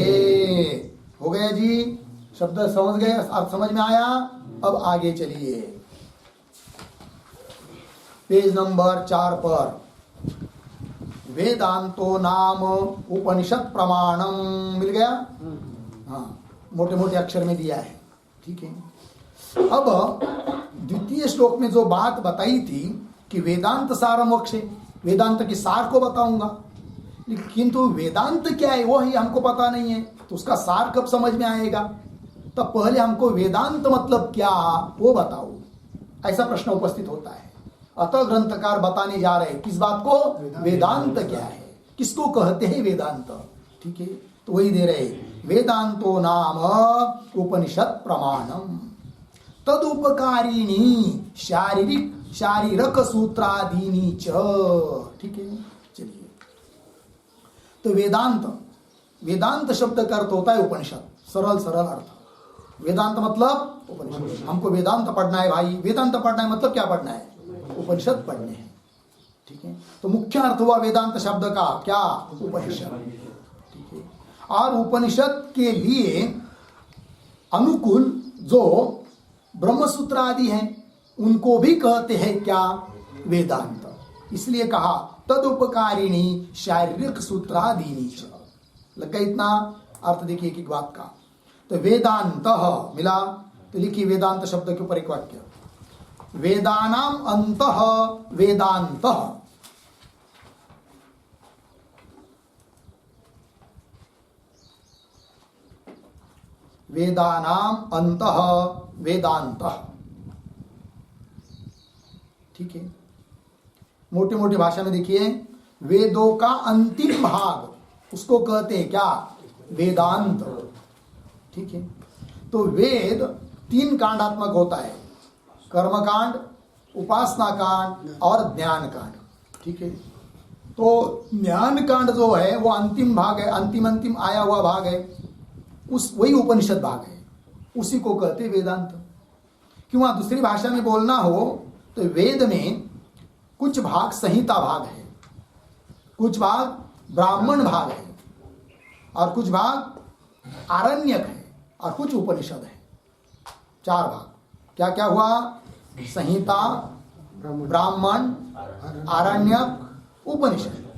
हो गया जी, शब्द समझ गए, अर्थ समझ में आया। अब आगे चलिए पेज नंबर 4 पर, वेदांतो नाम उपनिषद प्रमाणम, मिल गया। हाँ, मोटे मोटे अक्षर में दिया है, ठीक है। अब द्वितीय श्लोक में जो बात बताई थी कि वेदांत सारम मोक्ष, वेदांत की सार को बताऊंगा, किंतु वेदांत क्या है वो ही हमको पता नहीं है, तो उसका सार कब समझ में आएगा। तब पहले हमको वेदांत मतलब क्या वो बताओ, ऐसा प्रश्न उपस्थित होता है। अतः ग्रंथकार बताने जा रहे हैं किस बात को, वेदांत क्या है, किसको कहते हैं वेदांत, ठीक है। तो वही दे रहे, वेदांतो नाम उपनिषद प्रमाणम तदुपकारिणी शारीरक सूत्रादीनी च, ठीक है। चलिए, तो वेदांत शब्द का अर्थ होता है उपनिषद, सरल सरल अर्थ। वेदांत मतलब उपनिषद, हमको वेदांत पढ़ना है भाई, वेदांत पढ़ना है मतलब क्या पढ़ना है, उपनिषद पढ़ने हैं, ठीक है। तो मुख्य अर्थ हुआ वेदांत शब्द का क्या, उपनिषद, ठीक है। और उपनिषद के लिए अनुकूल जो ब्रह्मसूत्र आदि हैं उनको भी कहते हैं क्या? वेदांत। इसलिए कहा तदुपकारिणी शारीरिक सूत्रादीनी च। लग गया इतना अर्थ? देखिए एक बात का। तो वेदांत मिला, तो लिखिए वेदांत शब्द के ऊपर एक वाक्य, वेदानाम अंतः वेदांत। वेदानाम अंतः वेदांत। ठीक है, मोटे मोटे भाषा में देखिए, वेदों का अंतिम भाग उसको कहते हैं क्या? वेदांत। ठीक है, तो वेद 3 कांडात्मक होता है, कर्मकांड, उपासना कांड और ज्ञान कांड। ठीक है, तो ज्ञान कांड जो है वो अंतिम भाग है, अंतिम आया हुआ भाग है, उस वही उपनिषद भाग है, उसी को कहते वेदांत। क्यों? दूसरी भाषा में बोलना हो तो वेद में कुछ भाग संहिता भाग है, कुछ भाग ब्राह्मण भाग है, और कुछ भाग आरण्यक है, और कुछ उपनिषद है। 4 भाग। क्या क्या हुआ? संहिता, ब्राह्मण, आरण्यक, उपनिषद।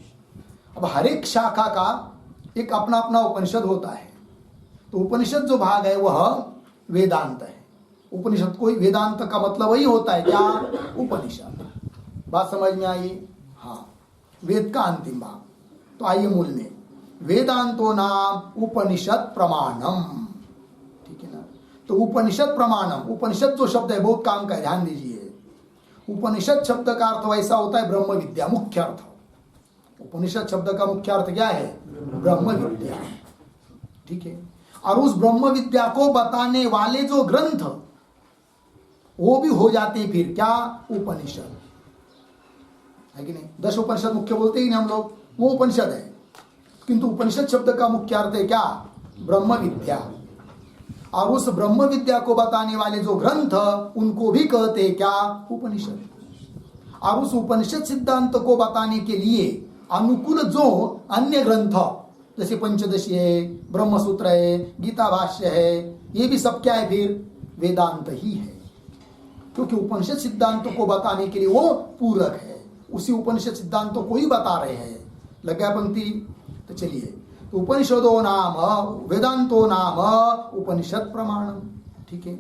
अब हर एक शाखा का एक अपना अपना उपनिषद होता है, तो उपनिषद जो भाग है वह वेदांत है। उपनिषद कोई वेदांत का मतलब वही होता है क्या? उपनिषद। बात समझ में आई? हाँ, वेद का अंतिम भाग। तो आइए मूल में, वेदांतो नाम उपनिषद प्रमाणम। ठीक है ना? तो उपनिषद प्रमाणम, उपनिषद जो शब्द है बहुत काम का है, ध्यान दीजिए। उपनिषद शब्द का अर्थ वैसा होता है ब्रह्म विद्या, मुख्य अर्थ। उपनिषद शब्द का मुख्य अर्थ क्या है? ब्रह्म विद्या। ठीक है, और उस ब्रह्म विद्या को बताने वाले जो ग्रंथ वो भी हो जाते हैं फिर क्या? उपनिषद। है कि नहीं? 10 उपनिषद मुख्य बोलते ही नहीं हम लोग, वो उपनिषद है। किंतु उपनिषद शब्द का मुख्य अर्थ है क्या? ब्रह्म विद्या। और उस ब्रह्म विद्या को बताने वाले जो ग्रंथ उनको भी कहते हैं क्या? उपनिषद। और उस उपनिषद सिद्धांत को बताने के लिए अनुकूल जो अन्य ग्रंथ जैसे पंचदशी है, ब्रह्मसूत्र है, गीता भाष्य है, ये भी सब क्या है? फिर वेदांत ही है, क्योंकि उपनिषद सिद्धांतों को बताने के लिए वो पूरक है, उसी उपनिषद सिद्धांतों को ही बता रहे हैं। लग गया पंक्ति? तो चलिए, तो उपनिषदो नाम वेदांतो नाम उपनिषद प्रमाणम। ठीक है,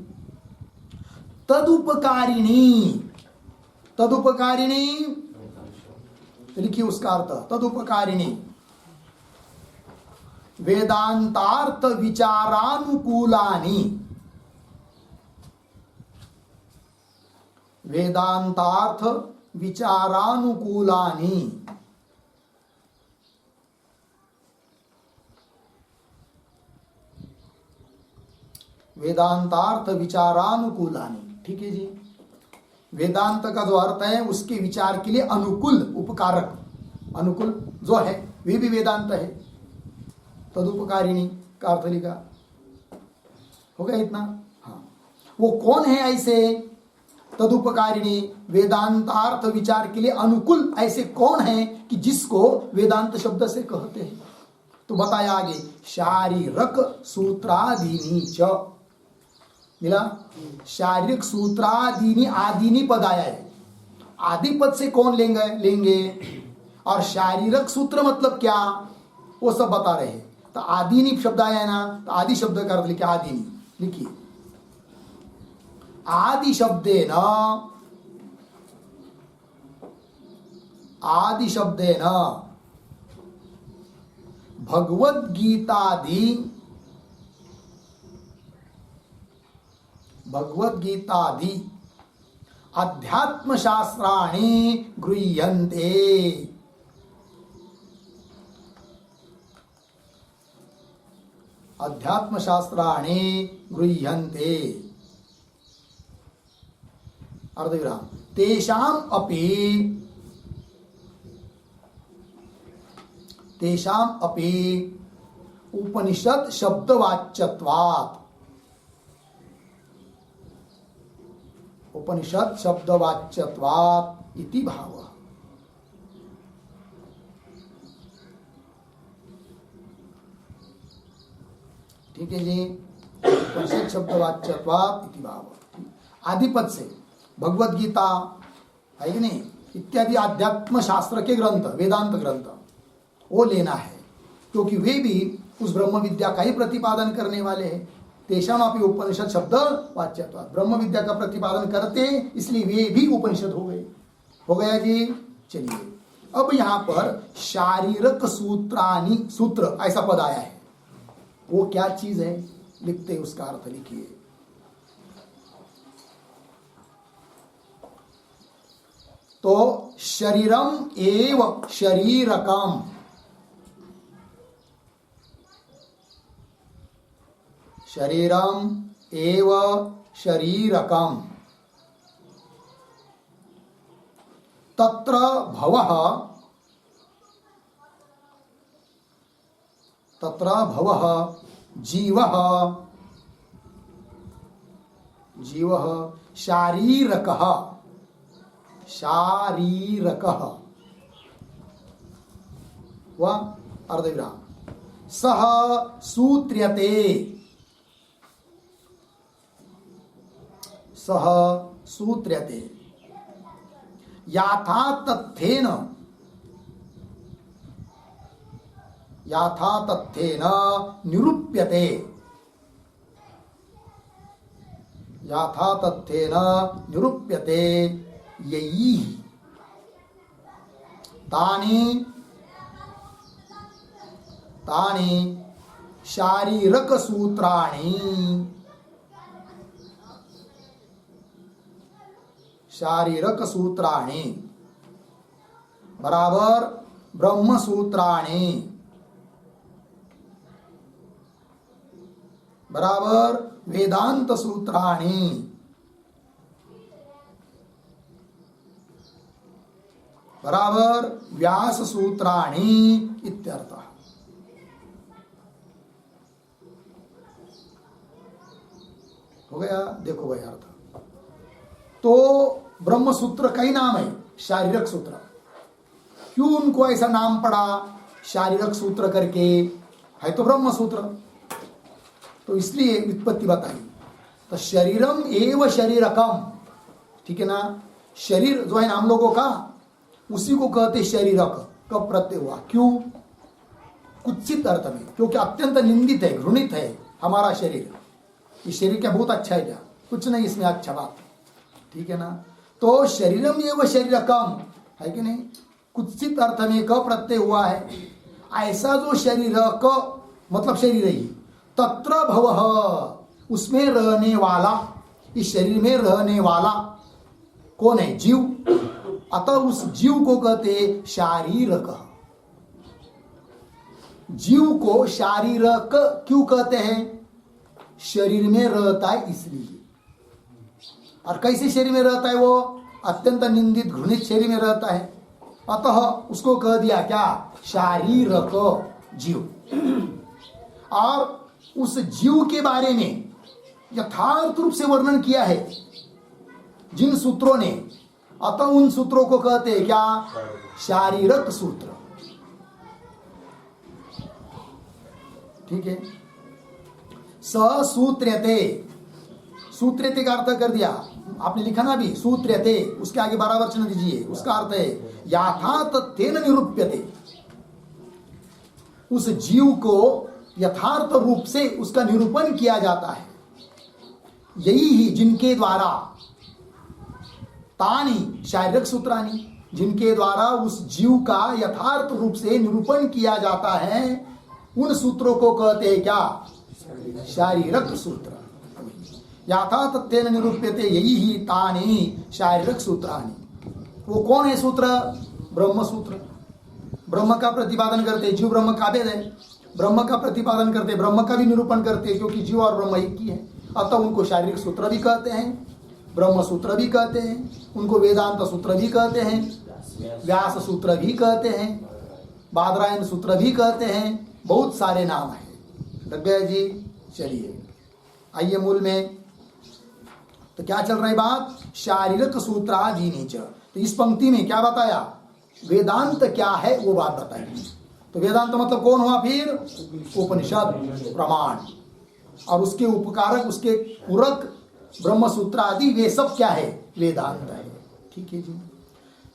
तदुपकारिणी। तदुपकारिणी लिखिए उसका अर्थ, तदुपकारिणी वेदांतार्थ विचारानुकूलानि। वेदांतार्थ विचारानुकूलानि। वेदांतार्थ विचारानुकूलानि। ठीक है जी, वेदांत का जो अर्थ है उसके विचार के लिए अनुकूल, उपकारक, अनुकूल जो है वे भी वेदांत है। तदुपकारिणी का अर्थ लिखा, हो गया इतना? हाँ, वो कौन है ऐसे तदुपकारिणी, वेदांतार्थ विचार के लिए अनुकूल ऐसे कौन है कि जिसको वेदांत शब्द से कहते हैं? तो बताया आगे, शारीरक सूत्रादीनी च। मिला? शारीरिक सूत्रादीनी, आदीनी पद आया है, आदि पद से कौन लेंगे और शारीरक सूत्र मतलब क्या, वो सब बता रहे हैं। तो आदीनी शब्द आया है ना, तो आदि शब्द का अर्थ लिखिए, आदीनी लिखिए। आदि शब्देन, आदि शब्देन भगवद्गीतादि, भगवद्गीतादि अध्यात्म शास्त्राणि गृह्यन्ते। अध्यात्म शास्त्राणि गृह्यन्ते। अर्धविराम। तेषाम अपि उपनिषद शब्दवाच्यत्वात्, उपनिषद शब्दवाच्यत्वात् इति भावः। ठीक है जी। उपनिषद शब्दवाच्यत्वात् इति भाव। आदिपद से भगवद गीता है कि नहीं इत्यादि आध्यात्म शास्त्र के ग्रंथ, वेदांत ग्रंथ वो लेना है, क्योंकि वे भी उस ब्रह्म विद्या का ही प्रतिपादन करने वाले हैं। तेषामपि उपनिषद शब्द वाच्यत्वात्, ब्रह्म विद्या का प्रतिपादन करते इसलिए वे भी उपनिषद हो गए। हो गया जी। चलिए अब यहां पर शारीरक सूत्रानी, सूत्र ऐसा पद आया है, वो क्या चीज है लिखते उसका अर्थ लिखिए। तो शरीरम एव शरीरकम, शरीरम एव शरीरकम, तत्र भवः, तत्र भवः जीवः, जीवः शारीरकः, शारीरकः व अर्धविराम सह सूत्र्यते, सह सूत्र्यते याथा तथ्येन, याथा तथ्येन निरूप्यते, याथा तथ्येन निरूप्यते यही तानि तानि शारीरक सूत्राणि, शारीरक सूत्राणि बराबर ब्रह्म सूत्राणि बराबर वेदांत सूत्राणि बराबर व्यास सूत्राणि इत्यर्थः। हो गया। देखो भाई अर्थ, तो ब्रह्म सूत्र का ही नाम है शारीरक सूत्र। क्यों उनको ऐसा नाम पड़ा शारीरक सूत्र करके? है तो ब्रह्म सूत्र, तो इसलिए व्युत्पत्ति बताई। तो शरीरम एव शरीरकम, ठीक है ना। शरीर जो है ना हम लोगों का, उसी को कहते शरीरक। कब प्रत्यय हुआ? क्यों? कुत्सित अर्थ में, क्योंकि अत्यंत निंदित है, घृणित है हमारा शरीर। ये शरीर क्या बहुत अच्छा है क्या? कुछ नहीं इसमें अच्छा बात, ठीक है ना। तो शरीरम एव शरीरकम है कि नहीं, कुत्सित अर्थ में क प्रत्यय हुआ है। ऐसा जो शरीर क मतलब शरीर ही, तत्र भवः उसमें रहने वाला, इस शरीर में रहने वाला कौन है? जीव। अतः उस जीव को कहते शारीरक। जीव को शारीरक क्यों कहते हैं? शरीर में रहता है इसलिए। और कैसे शरीर में रहता है वो? अत्यंत निंदित घृणित शरीर में रहता है, अतः उसको कह दिया क्या? शारीरक जीव। और उस जीव के बारे में यथार्थ रूप से वर्णन किया है जिन सूत्रों ने, अतः उन सूत्रों को कहते हैं क्या? शारीरक सूत्र, ठीक है। सूत्र्यते, सूत्र्यते का अर्थ कर दिया आपने, लिखा ना अभी, सूत्र्यते, उसके आगे 12 वचन दीजिए। उसका अर्थ है याथा तथ्येन निरूप्यते, उस जीव को यथार्थ रूप से उसका निरूपण किया जाता है। यही ही जिनके द्वारा, तानी शारीरिक सूत्रानी, जिनके द्वारा उस जीव का यथार्थ रूप से निरूपण किया जाता है, उन सूत्रों को कहते हैं क्या? शारीरक सूत्र। यथा तथ्येन निरूप्यते यही ही तानि शारीरक सूत्राणि। वो कौन है सूत्र? ब्रह्म सूत्र। ब्रह्म का प्रतिपादन करते, जीव ब्रह्म का भेद है, ब्रह्म का प्रतिपादन करते, ब्रह्म का भी निरूपण करते, क्योंकि जीव और ब्रह्म एक ही है। अतः उनको शारीरिक सूत्र भी कहते हैं, ब्रह्म सूत्र भी कहते हैं, उनको वेदांत सूत्र भी कहते हैं, व्यास सूत्र भी कहते हैं, बादरायण सूत्र भी कहते हैं, बहुत सारे नाम है। लग गया जी। चलिए आइए मूल में। तो क्या चल रहा है बात? शारीरिक सूत्रादीनि च। तो इस पंक्ति में क्या बताया? वेदांत क्या है वो बात बताई। तो वेदांत मतलब कौन हुआ फिर? उपनिषद प्रमाण। और उसके उपकारक, उसके पूरक ब्रह्म सूत्र आदि वे सब क्या है? वेदांत है। ठीक है जी।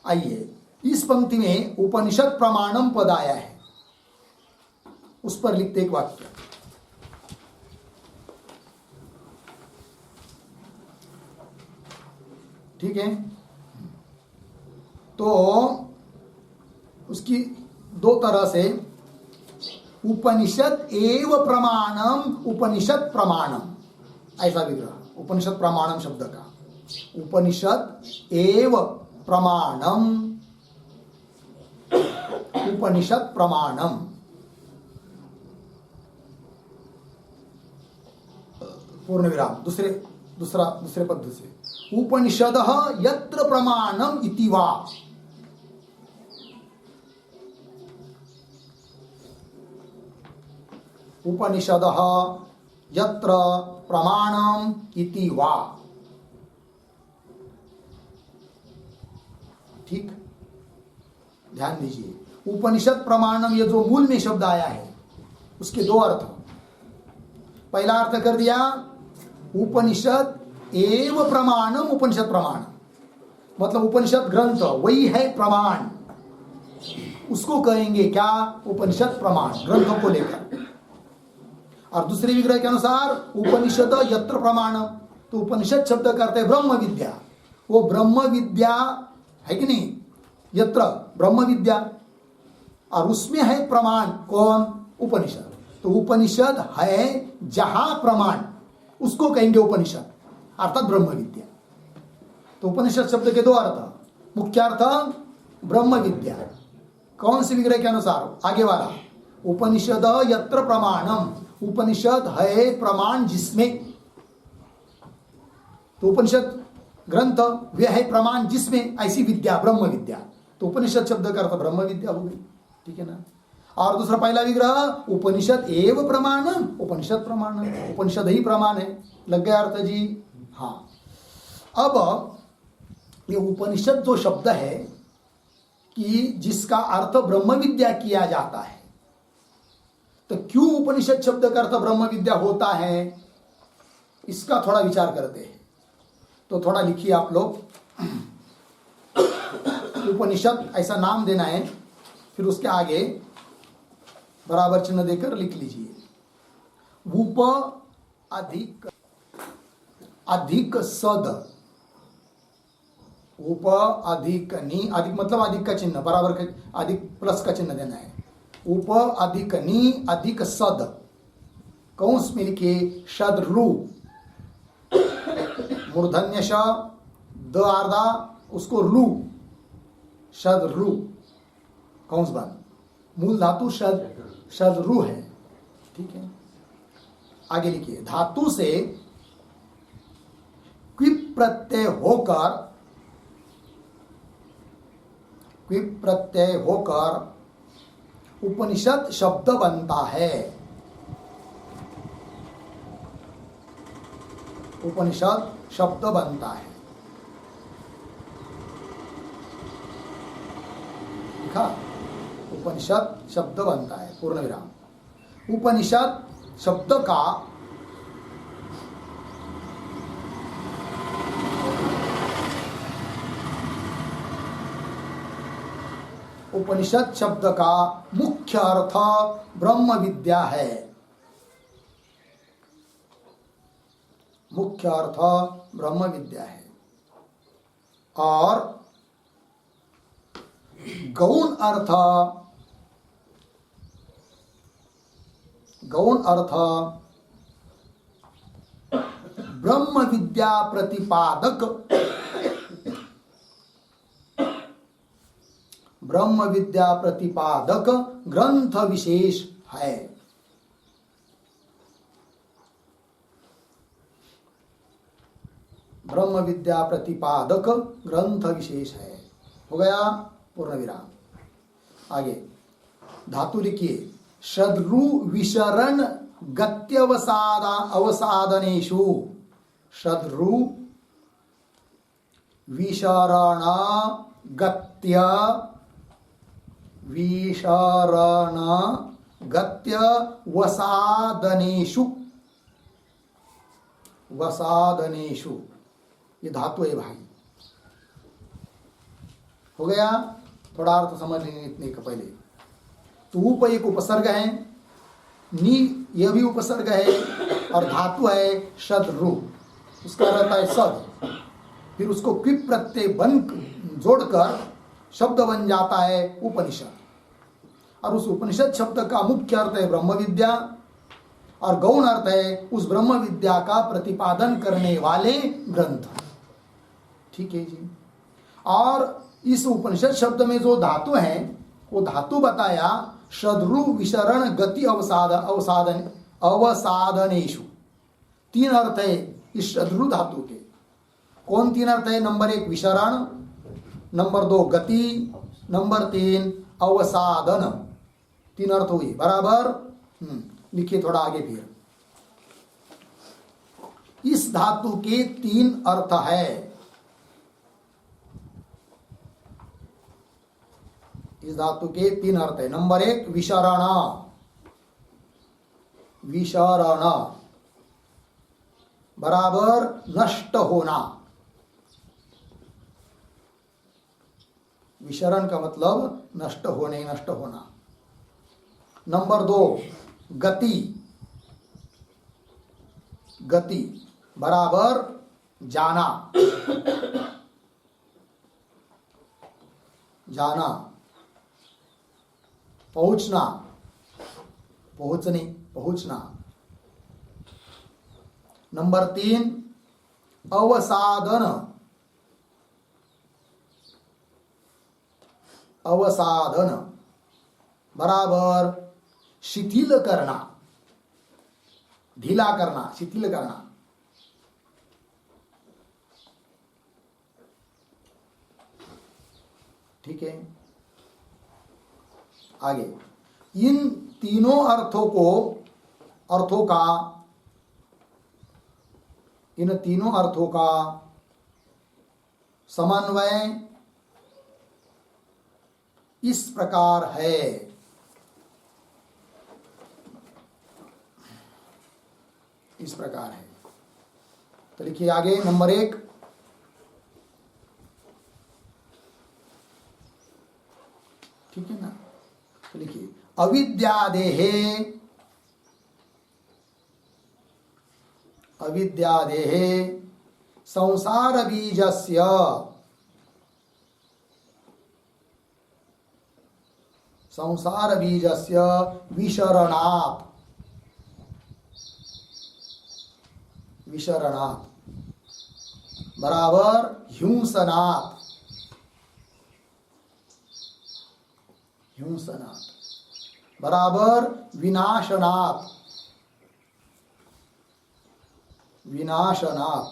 आइए, इस पंक्ति में उपनिषद प्रमाणम पद आया है, उस पर लिखते एक वाक्य। ठीक है, तो उसकी दो तरह से, उपनिषद एव प्रमाणम, उपनिषद प्रमाणम, ऐसा विग्रह उपनिषद प्रमाणम शब्द का। उपनिषद एव प्रमाणम, उपनिषद प्रमाणम। पूर्ण विराम। दूसरे पद से, उपनिषदः यत्र प्रमाणम इति वा। उपनिषदः यत्र प्रमाणम इति वा। ठीक, ध्यान दीजिए, उपनिषद प्रमाणम, ये जो मूल में शब्द आया है उसके दो अर्थ। पहला अर्थ कर दिया उपनिषद एव प्रमाणम, उपनिषद प्रमाण मतलब उपनिषद ग्रंथ वही है प्रमाण, उसको कहेंगे क्या? उपनिषद प्रमाण, ग्रंथों को लेकर। और दूसरे विग्रह के अनुसार उपनिषद यत्र प्रमाणम, तो उपनिषद शब्द करते हैं ब्रह्म विद्या, वो ब्रह्म विद्या है कि नहीं? यत्र ब्रह्म विद्या, और उसमें है प्रमाण, कौन? उपनिषद। तो उपनिषद है जहां प्रमाण, उसको कहेंगे उपनिषद, अर्थात ब्रह्म विद्या। तो उपनिषद शब्द के दो अर्थ, मुख्य अर्थ ब्रह्म विद्या। कौन से विग्रह के अनुसार? आगे वाला, उपनिषद यत्र प्रमाणम, उपनिषद है प्रमाण जिसमें। तो उपनिषद ग्रंथ वे है प्रमाण जिसमें, ऐसी विद्या ब्रह्म विद्या। तो उपनिषद शब्द का अर्थ ब्रह्म विद्या हो गई। ठीक है ना? और दूसरा पहला विग्रह, उपनिषद एव प्रमाणम, उपनिषद प्रमाणम, उपनिषद ही प्रमाण है। लग गया अर्थ जी? हाँ। अब ये उपनिषद जो शब्द है कि जिसका अर्थ ब्रह्म विद्या किया जाता है, तो क्यों उपनिषद शब्द का अर्थ ब्रह्म विद्या होता है, इसका थोड़ा विचार करते हैं। तो थोड़ा लिखिए आप लोग, उपनिषद ऐसा नाम देना है, फिर उसके आगे बराबर चिन्ह देकर लिख लीजिए। उप अधिक, अधिक सद, उप अधिक नी, अधिक मतलब अधिक का चिन्ह, बराबर का अधिक प्लस का चिन्ह देना है। उप अधिक नी अधिक सद, कौंस में लिखिए शद्रु, मूर्धन्य श, द आर्धा उसको रु, शद्रु, कौंस बंद, मूल धातु शद्रु है। ठीक है, आगे लिखिए, धातु से क्विप प्रत्यय होकर, क्विप प्रत्यय होकर उपनिषद शब्द बनता है। उपनिषद शब्द बनता है, लिखा, उपनिषद शब्द बनता है, पूर्ण विराम। उपनिषद शब्द का उपनिषद शब्द का मुख्य अर्थ ब्रह्म विद्या है। मुख्य अर्थ ब्रह्म विद्या है, और गौण अर्थ, गौण अर्थ ब्रह्म विद्या प्रतिपादक, ब्रह्म विद्या प्रतिपादक ग्रंथ विशेष है। ब्रह्म विद्या प्रतिपादक ग्रंथ विशेष है। हो गया, पूर्ण विराम। आगे धातु लिखिए, शद्रु विशरण गत्यवसादा अवसादनेषु, शद्रु विशरण गत्य, विशरण गत्य वसादनेषु, वसादनेषु, ये धातु है भाई। हो गया, थोड़ा अर्थ समझ लेंगे इतने का पहले। तो ऊप एक उपसर्ग है, नी यह भी उपसर्ग है, और धातु है शद्रु, उसका रहता है सद, फिर उसको क्विप प्रत्यय बन जोड़कर शब्द बन जाता है उपनिषद। और उस उपनिषद शब्द का मुख्य अर्थ है ब्रह्म विद्या, और गौण अर्थ है उस ब्रह्म विद्या का प्रतिपादन करने वाले ग्रंथ। ठीक है जी। और इस उपनिषद शब्द में जो धातु है वो धातु बताया शद्रु विशरण गति अवसाधनेषु। तीन अर्थ है इस शद्रु धातु के। कौन तीन अर्थ है? नंबर 1 विशरण, नंबर 2 गति, नंबर 3 अवसाधन। तीन अर्थ हुई बराबर। लिखिए थोड़ा आगे फिर। इस धातु के 3 अर्थ है। इस धातु के 3 अर्थ है। नंबर 1 विशरण, विशरण बराबर नष्ट होना। विशरण का मतलब नष्ट होने, नष्ट होना। नंबर 2 गति, गति बराबर जाना, जाना, पहुंचना, पहुंचने, पहुंचना। नंबर 3 अवसाधन, अवसाधन बराबर शिथिल करना, ढीला करना, शिथिल करना। ठीक है, आगे इन तीनों इन तीनों अर्थों का समन्वय इस प्रकार है। इस प्रकार है। तो लिखिए आगे नंबर 1 ठीक है ना। तो लिखिए अविद्यादेहे, अविद्यादेहे संसार बीजस्य, संसार बीजस्य विशरणात्, विशरणात् बराबर हिंसनात्, हिंसनात् बराबर विनाशनात्, विनाशनात्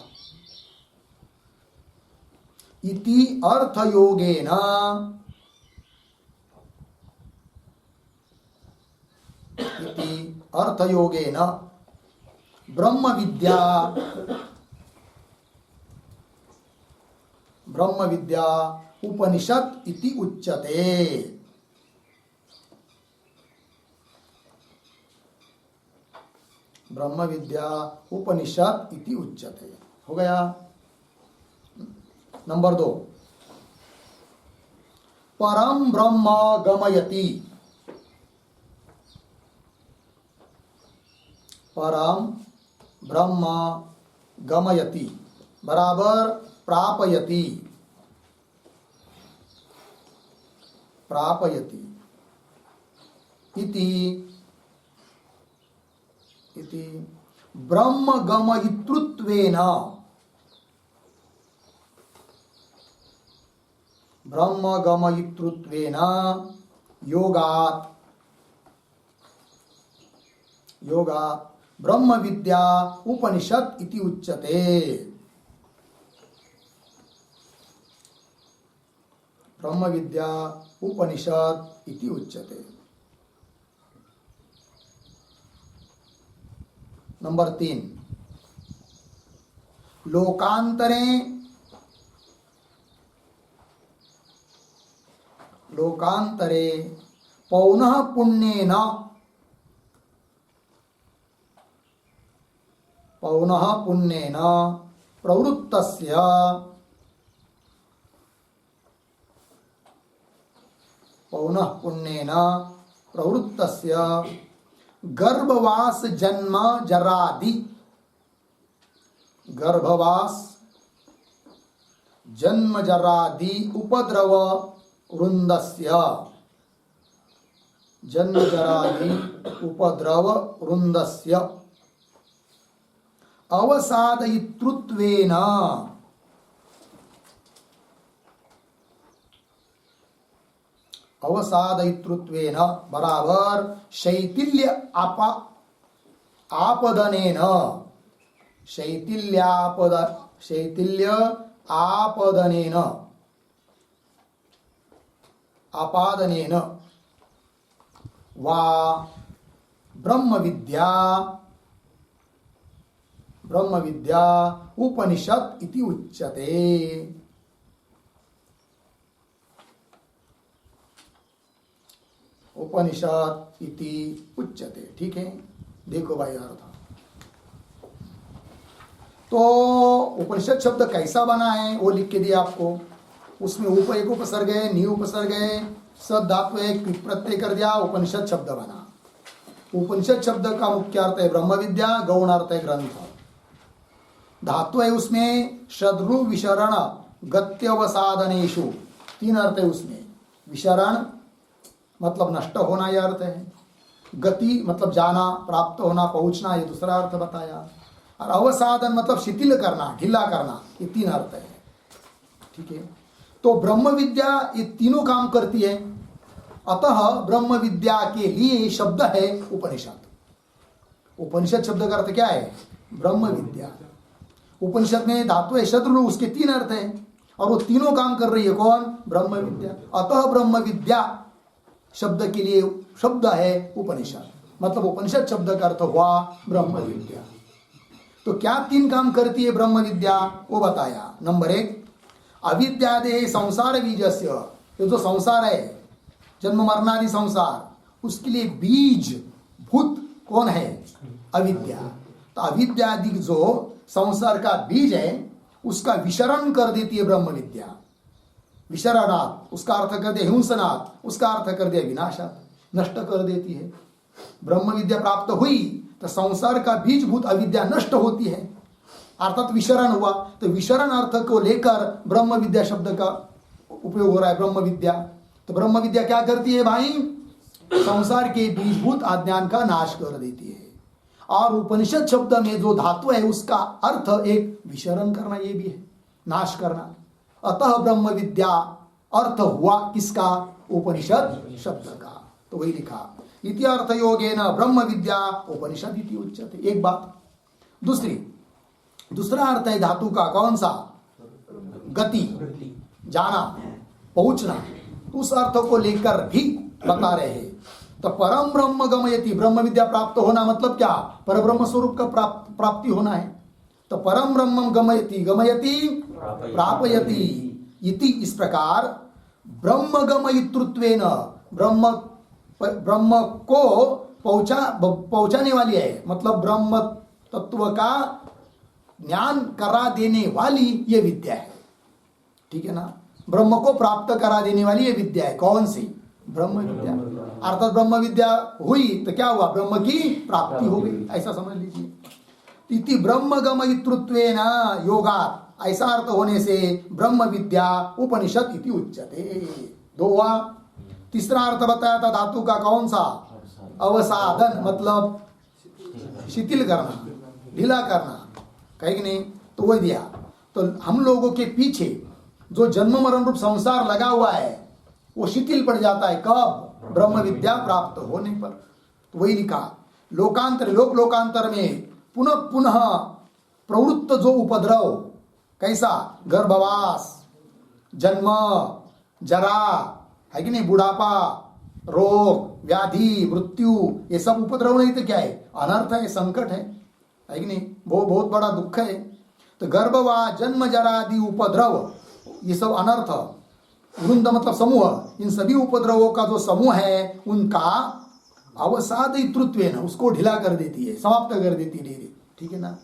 इति अर्थयोगेन, इति अर्थयोगेन ब्रह्म विद्या, ब्रह्म विद्या उपनिषद इति उच्यते। ब्रह्म विद्या उपनिषद इति उच्यते। हो गया। नंबर 2 परम ब्रह्म गमयति, परम ब्रह्म गमयति बराबर प्रापयति, प्रापयति इति, इति ब्रह्म गमयितृत्वेन, ब्रह्म गमयितृत्वेन योगात्, योगात् ब्रह्म विद्या उपनिषद इति उच्यते। ब्रह्म विद्या उपनिषद इति उच्यते। नंबर 3 लोकांतरे, लोकांतरे पौनः पुण्येन, पौनः पौनः पुण्येन प्रवृत्तस्य पौनः पुण्येन प्रवृत्तस्य गर्भवास जन्म जरादि गर्भवास जन्म जरादि उपद्रव वृंदस्य जन्म जरादि उपद्रव वृंदस्य अवसादयितृत्वेन अवसादयितृत्वेन बराबर शैथिल्य आपदनेन शैथिल्य आपदनेन आपादनेन वा ब्रह्म विद्या उपनिषद इति उच्यते। उपनिषद इति उच्यते। ठीक है, देखो भाई अर्थ। तो उपनिषद शब्द कैसा बना है वो लिख के दिया आपको। उसमें उप एक उपसर्ग है, नी उपसर्ग है, सद धातु एक प्रत्यय कर दिया, उपनिषद शब्द बना। उपनिषद शब्द का मुख्य अर्थ है ब्रह्म विद्या, गौण अर्थ है ग्रंथ। धातु है उसमें शत्रु विशरण गत्यवसाधनेषु, 3 अर्थ है उसमें। विशरण मतलब नष्ट होना यह अर्थ है, गति मतलब जाना, प्राप्त होना, पहुंचना, ये दूसरा अर्थ बताया, और अवसाधन मतलब शिथिल करना, ढीला करना, ये 3 अर्थ है। ठीक है, तो ब्रह्म विद्या ये तीनों काम करती है। अतः ब्रह्म विद्या के लिए शब्द है उपनिषद। उपनिषद शब्द का अर्थ क्या है? ब्रह्म विद्या। उपनिषद में धातु है शत्रु, उसके 3 अर्थ है और वो तीनों काम कर रही है कौन? ब्रह्म विद्या। अतः ब्रह्म विद्या शब्द के लिए शब्द है उपनिषद, मतलब उपनिषद शब्द का अर्थ हुआ ब्रह्म विद्या। तो क्या 3 काम करती है ब्रह्म विद्या वो बताया। नंबर 1, अविद्यादे संसार बीजस्य, ये जो संसार है जन्म मरणादि संसार, उसके लिए बीज भूत कौन है? अविद्या। तो अविद्यादि जो संसार का बीज है उसका विशरण कर देती है ब्रह्म विद्या। विशरणात् उसका अर्थ कर दिया हिंसनात्, उसका अर्थ कर दिया विनाशात्, नष्ट कर देती है। ब्रह्म विद्या प्राप्त हुई तो संसार का बीजभूत अविद्या नष्ट होती है, अर्थात विशरण हुआ। तो विशरण अर्थ को लेकर ब्रह्म विद्या शब्द का उपयोग हो रहा है, ब्रह्म विद्या। तो ब्रह्म विद्या क्या करती है भाई? संसार के बीजभूत अज्ञान का नाश कर देती है। और उपनिषद शब्द में जो धातु है उसका अर्थ एक विशरण करना, ये भी है नाश करना। अतः ब्रह्म विद्या अर्थ हुआ किसका? उपनिषद शब्द का। तो वही लिखा इति अर्थ योगेन ब्रह्म विद्या उपनिषद इति उच्यते। एक बात। दूसरा अर्थ है धातु का कौन सा? गति, जाना, पहुंचना। उस अर्थ को लेकर भी बता रहे हैं। तो परम ब्रह्म गमयति, ब्रह्म विद्या प्राप्त होना मतलब क्या? परब्रह्म स्वरूप का प्राप्ति होना है। तो परम ब्रह्म गमयति, गमयति प्रापयति इति, इस प्रकार ब्रह्म गमयितृत्वेन, ब्रह्म को पहुंचाने वाली है, मतलब ब्रह्म तत्व का ज्ञान करा देने वाली ये विद्या है। ठीक है ना? ब्रह्म को प्राप्त करा देने वाली ये विद्या है। कौन सी? ब्रह्म विद्या। अर्थात ब्रह्म विद्या हुई तो क्या हुआ? ब्रह्म की प्राप्ति हो गई, ऐसा समझ लीजिए। इति ब्रह्म गमयितृत्वेन योगात्, ऐसा अर्थ होने से ब्रह्म विद्या उपनिषद इति उच्यते। 2 हुआ। तीसरा अर्थ बताया था धातु का कौन सा? अवसाधन मतलब शिथिल करना, ढीला करना, कहीं नहीं। तो वही दिया। तो हम लोगों के पीछे जो जन्म मरण रूप संसार लगा हुआ है वो शिथिल पड़ जाता है। कब? ब्रह्म विद्या प्राप्त होने पर। तो वही लिखा लोकांतर, लोकांतर में पुनः पुनः प्रवृत्त जो उपद्रव, कैसा? गर्भवास, जन्म, जरा, है कि नहीं, बुढ़ापा, रोग, व्याधि, मृत्यु, ये सब उपद्रव नहीं तो क्या है? अनर्थ है, संकट है कि नहीं? वो बहुत बड़ा दुख है। तो गर्भवास, जन्म, जरादि उपद्रव, ये सब अनर्थ। वृंद मतलब समूह, इन सभी उपद्रवों का जो समूह है उनका अवसादयितृत्वेन, उसको ढीला कर देती है, समाप्त कर देती है। ठीक है ना?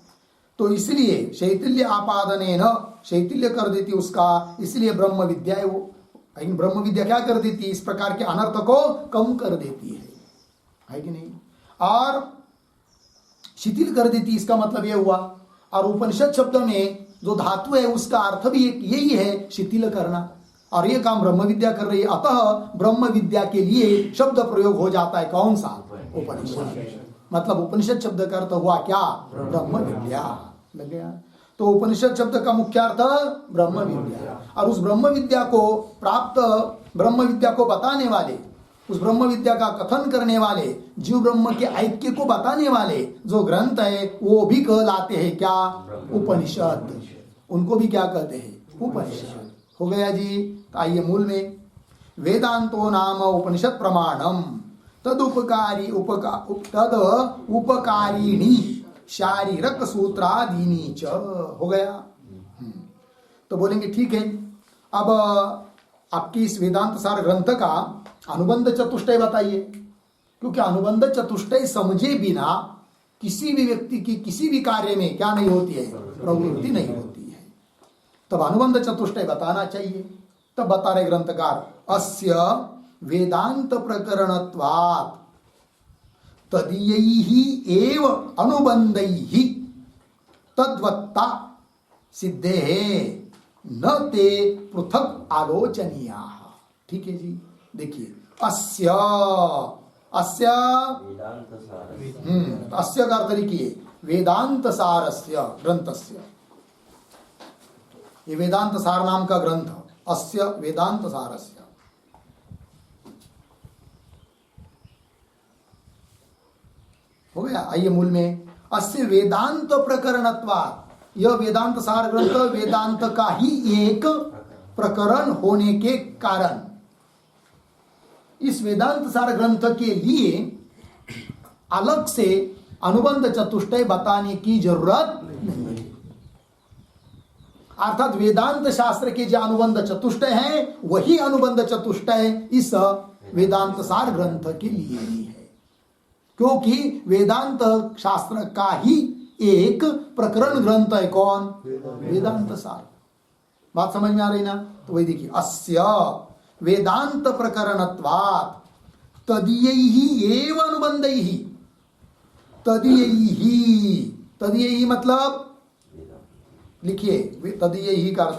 तो इसलिए शैथिल्य आपादने न, शैथिल्य कर देती उसका, इसलिए ब्रह्म विद्या है वो। लेकिन ब्रह्म विद्या क्या कर देती है? इस प्रकार के अनर्थ को कम कर देती है कि नहीं? और शिथिल कर देती, इसका मतलब यह हुआ। और उपनिषद शब्द में जो धातु है उसका अर्थ भी यही है, शिथिल करना, और ये काम ब्रह्म विद्या कर रही है। अतः ब्रह्म विद्या के लिए शब्द प्रयोग हो जाता है कौन सा? उपनिषद। मतलब उपनिषद शब्द का अर्थ हुआ क्या? ब्रह्म विद्या। लग गया? तो उपनिषद शब्द का मुख्य अर्थ ब्रह्म विद्या, और उस ब्रह्म विद्या को प्राप्त, ब्रह्म विद्या को बताने वाले, उस ब्रह्म विद्या का कथन करने वाले, जीव ब्रह्म के ऐक्य को बताने वाले जो ग्रंथ है वो भी कहलाते हैं क्या? उपनिषद। उनको भी क्या कहते हैं? उपनिषद। हो गया जी। तो आइए मूल में, वेदांतो नाम उपनिषद प्रमाणम तद उपकारिणी शारीरक सूत्रादीनी च। हो गया। तो बोलेंगे ठीक है, अब आपकी इस वेदांत सार ग्रंथ का अनुबंध चतुष्टय बताइए, क्योंकि अनुबंध चतुष्टय समझे बिना किसी भी व्यक्ति की किसी भी कार्य में क्या नहीं होती है? प्रवृत्ति नहीं होती है। तब अनुबंध चतुष्टय बताना चाहिए। तब बता रहे ग्रंथकार, अस्य वेदांत प्रकरणत्वात् तदीयैहि एव अनुबंधैहि तद्वत्ता सिद्धेः न ते पृथक आलोचनीयाः। ठीक है जी। देखिए, अस्य अस्य का अर्थ लिखिए वेदांत सारस्य ग्रंथस्य। ये वेदांत सार नाम का ग्रंथ, अस्य वेदांत सारस्य। हो गया। आइए मूल में, अस्य वेदांत प्रकरणत्वात्, यह वेदांत सार ग्रंथ वेदांत का ही एक प्रकरण होने के कारण इस वेदांत सार ग्रंथ के लिए अलग से अनुबंध चतुष्टय बताने की जरूरत नहीं है। अर्थात वेदांत शास्त्र के जो अनुबंध चतुष्टय है वही अनुबंध चतुष्टय इस वेदांत सार ग्रंथ के लिए ही है, क्योंकि वेदांत शास्त्र का ही एक प्रकरण ग्रंथ है। कौन? वेदांत सार। बात समझ में आ रही ना? तो वही देखिए, अस्य वेदांत प्रकरणत्वात् तदीयैहि एव अनुबंधैहि। तदीयैहि, तदीयैहि मतलब लिखिए तदीयैहि का अर्थ,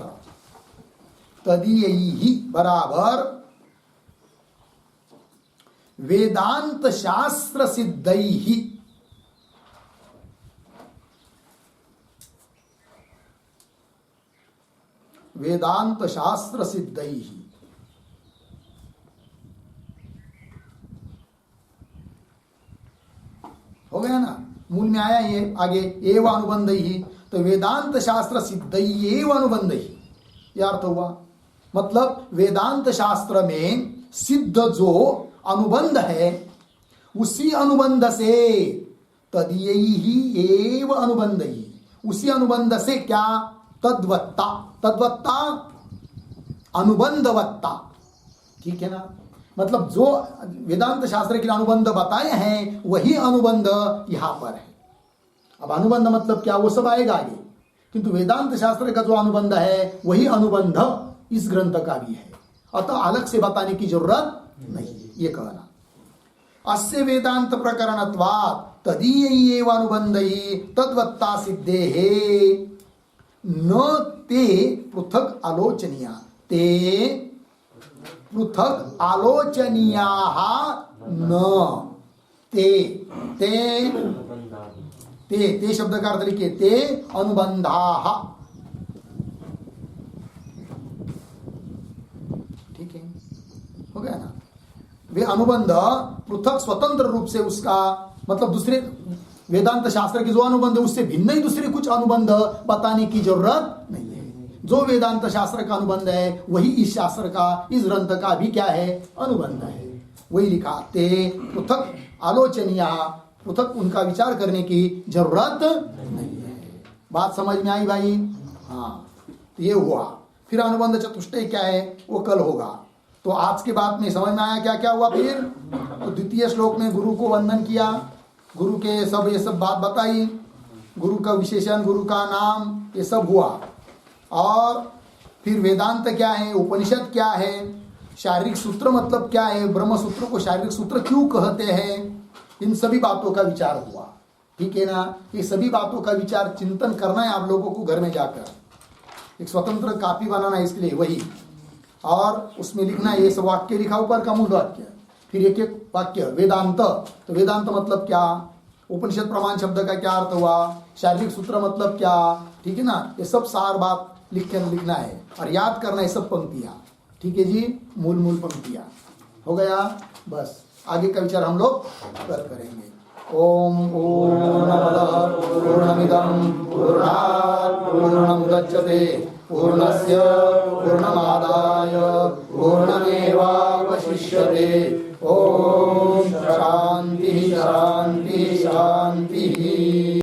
तदीयैहि बराबर वेदांत शास्त्र सिद्धैहि। वेदांत शास्त्र सिद्धैहि। हो गया ना? मूल में आया ये आगे एव अनुबंधैहि, तो वेदांत शास्त्र सिद्धैहि एव अनुबंधैहि, यह अर्थ हुआ। मतलब वेदांत शास्त्र में सिद्ध जो अनुबंध है उसी अनुबंध से, तदीयैहि एव अनुबंधैहि, उसी अनुबंध से क्या? तद्वत्ता, तद्वत्ता अनुबंधवत्ता। ठीक है ना? मतलब जो वेदांत शास्त्र के अनुबंध बताए हैं वही अनुबंध यहां पर है। अब अनुबंध मतलब क्या, वो सब आएगा आगे, किंतु वेदांत शास्त्र का जो अनुबंध है वही अनुबंध इस ग्रंथ का भी है। अतः अलग से बताने की जरूरत नहीं है, ये कहना। अस्य वेदांत प्रकरणत्वात् तदीयैहि एव अनुबंधैहि तद्वत्ता सिद्धेः न ते पृथक आलोचनीया। ते पृथक आलोचनीयाः न। ते ते ते ते शब्द का अर्थ लिखिए, ते अनुबंधाः। ठीक है, हो गया ना? वे अनुबंध पृथक स्वतंत्र रूप से उसका मतलब दूसरे वेदांत शास्त्र के जो अनुबंध है उससे भिन्न ही दूसरे कुछ अनुबंध बताने की जरूरत नहीं है। जो वेदांत शास्त्र का अनुबंध है वही इस शास्त्र का, इस ग्रंथ का भी क्या है? अनुबंध है। वही लिखा, ते पृथक आलोचनीय, पृथक उनका विचार करने की जरूरत नहीं है। बात समझ में आई भाई? हाँ, तो ये हुआ। फिर अनुबंध चतुष्टय क्या है वो कल होगा। तो आज के बाद में समझ में आया क्या क्या हुआ। फिर तो द्वितीय श्लोक में गुरु को वंदन किया, गुरु के सब ये सब बात बताई, गुरु का विशेषण, गुरु का नाम, ये सब हुआ। और फिर वेदांत क्या है, उपनिषद क्या है, शारीरिक सूत्र मतलब क्या है, ब्रह्म सूत्र को शारीरिक सूत्र क्यों कहते हैं, इन सभी बातों का विचार हुआ। ठीक है ना। ये सभी बातों का विचार चिंतन करना है आप लोगों को घर में जाकर, एक स्वतंत्र कॉपी बनाना है इसके लिए वही, और उसमें लिखना है, ये सब वाक्य लिखा ऊपर का मूल वाक्य, फिर एक एक वाक्य वेदांत। तो वेदांत मतलब क्या, उपनिषद प्रमाण शब्द का क्या अर्थ हुआ, शारीरिक सूत्र मतलब क्या, ठीक है ना। ये सब सार बात लिखना है और याद करना है सब पंक्तियां। ठीक है जी, मूल मूल पंक्तियां हो गया। बस आगे का विचार हम लोग कल करेंगे। ओम पूर्णमदः पूर्णमिदं पूर्णात् पूर्णमुदच्यते पूर्णस्य पूर्णमादाय पूर्णमेवावशिष्यते।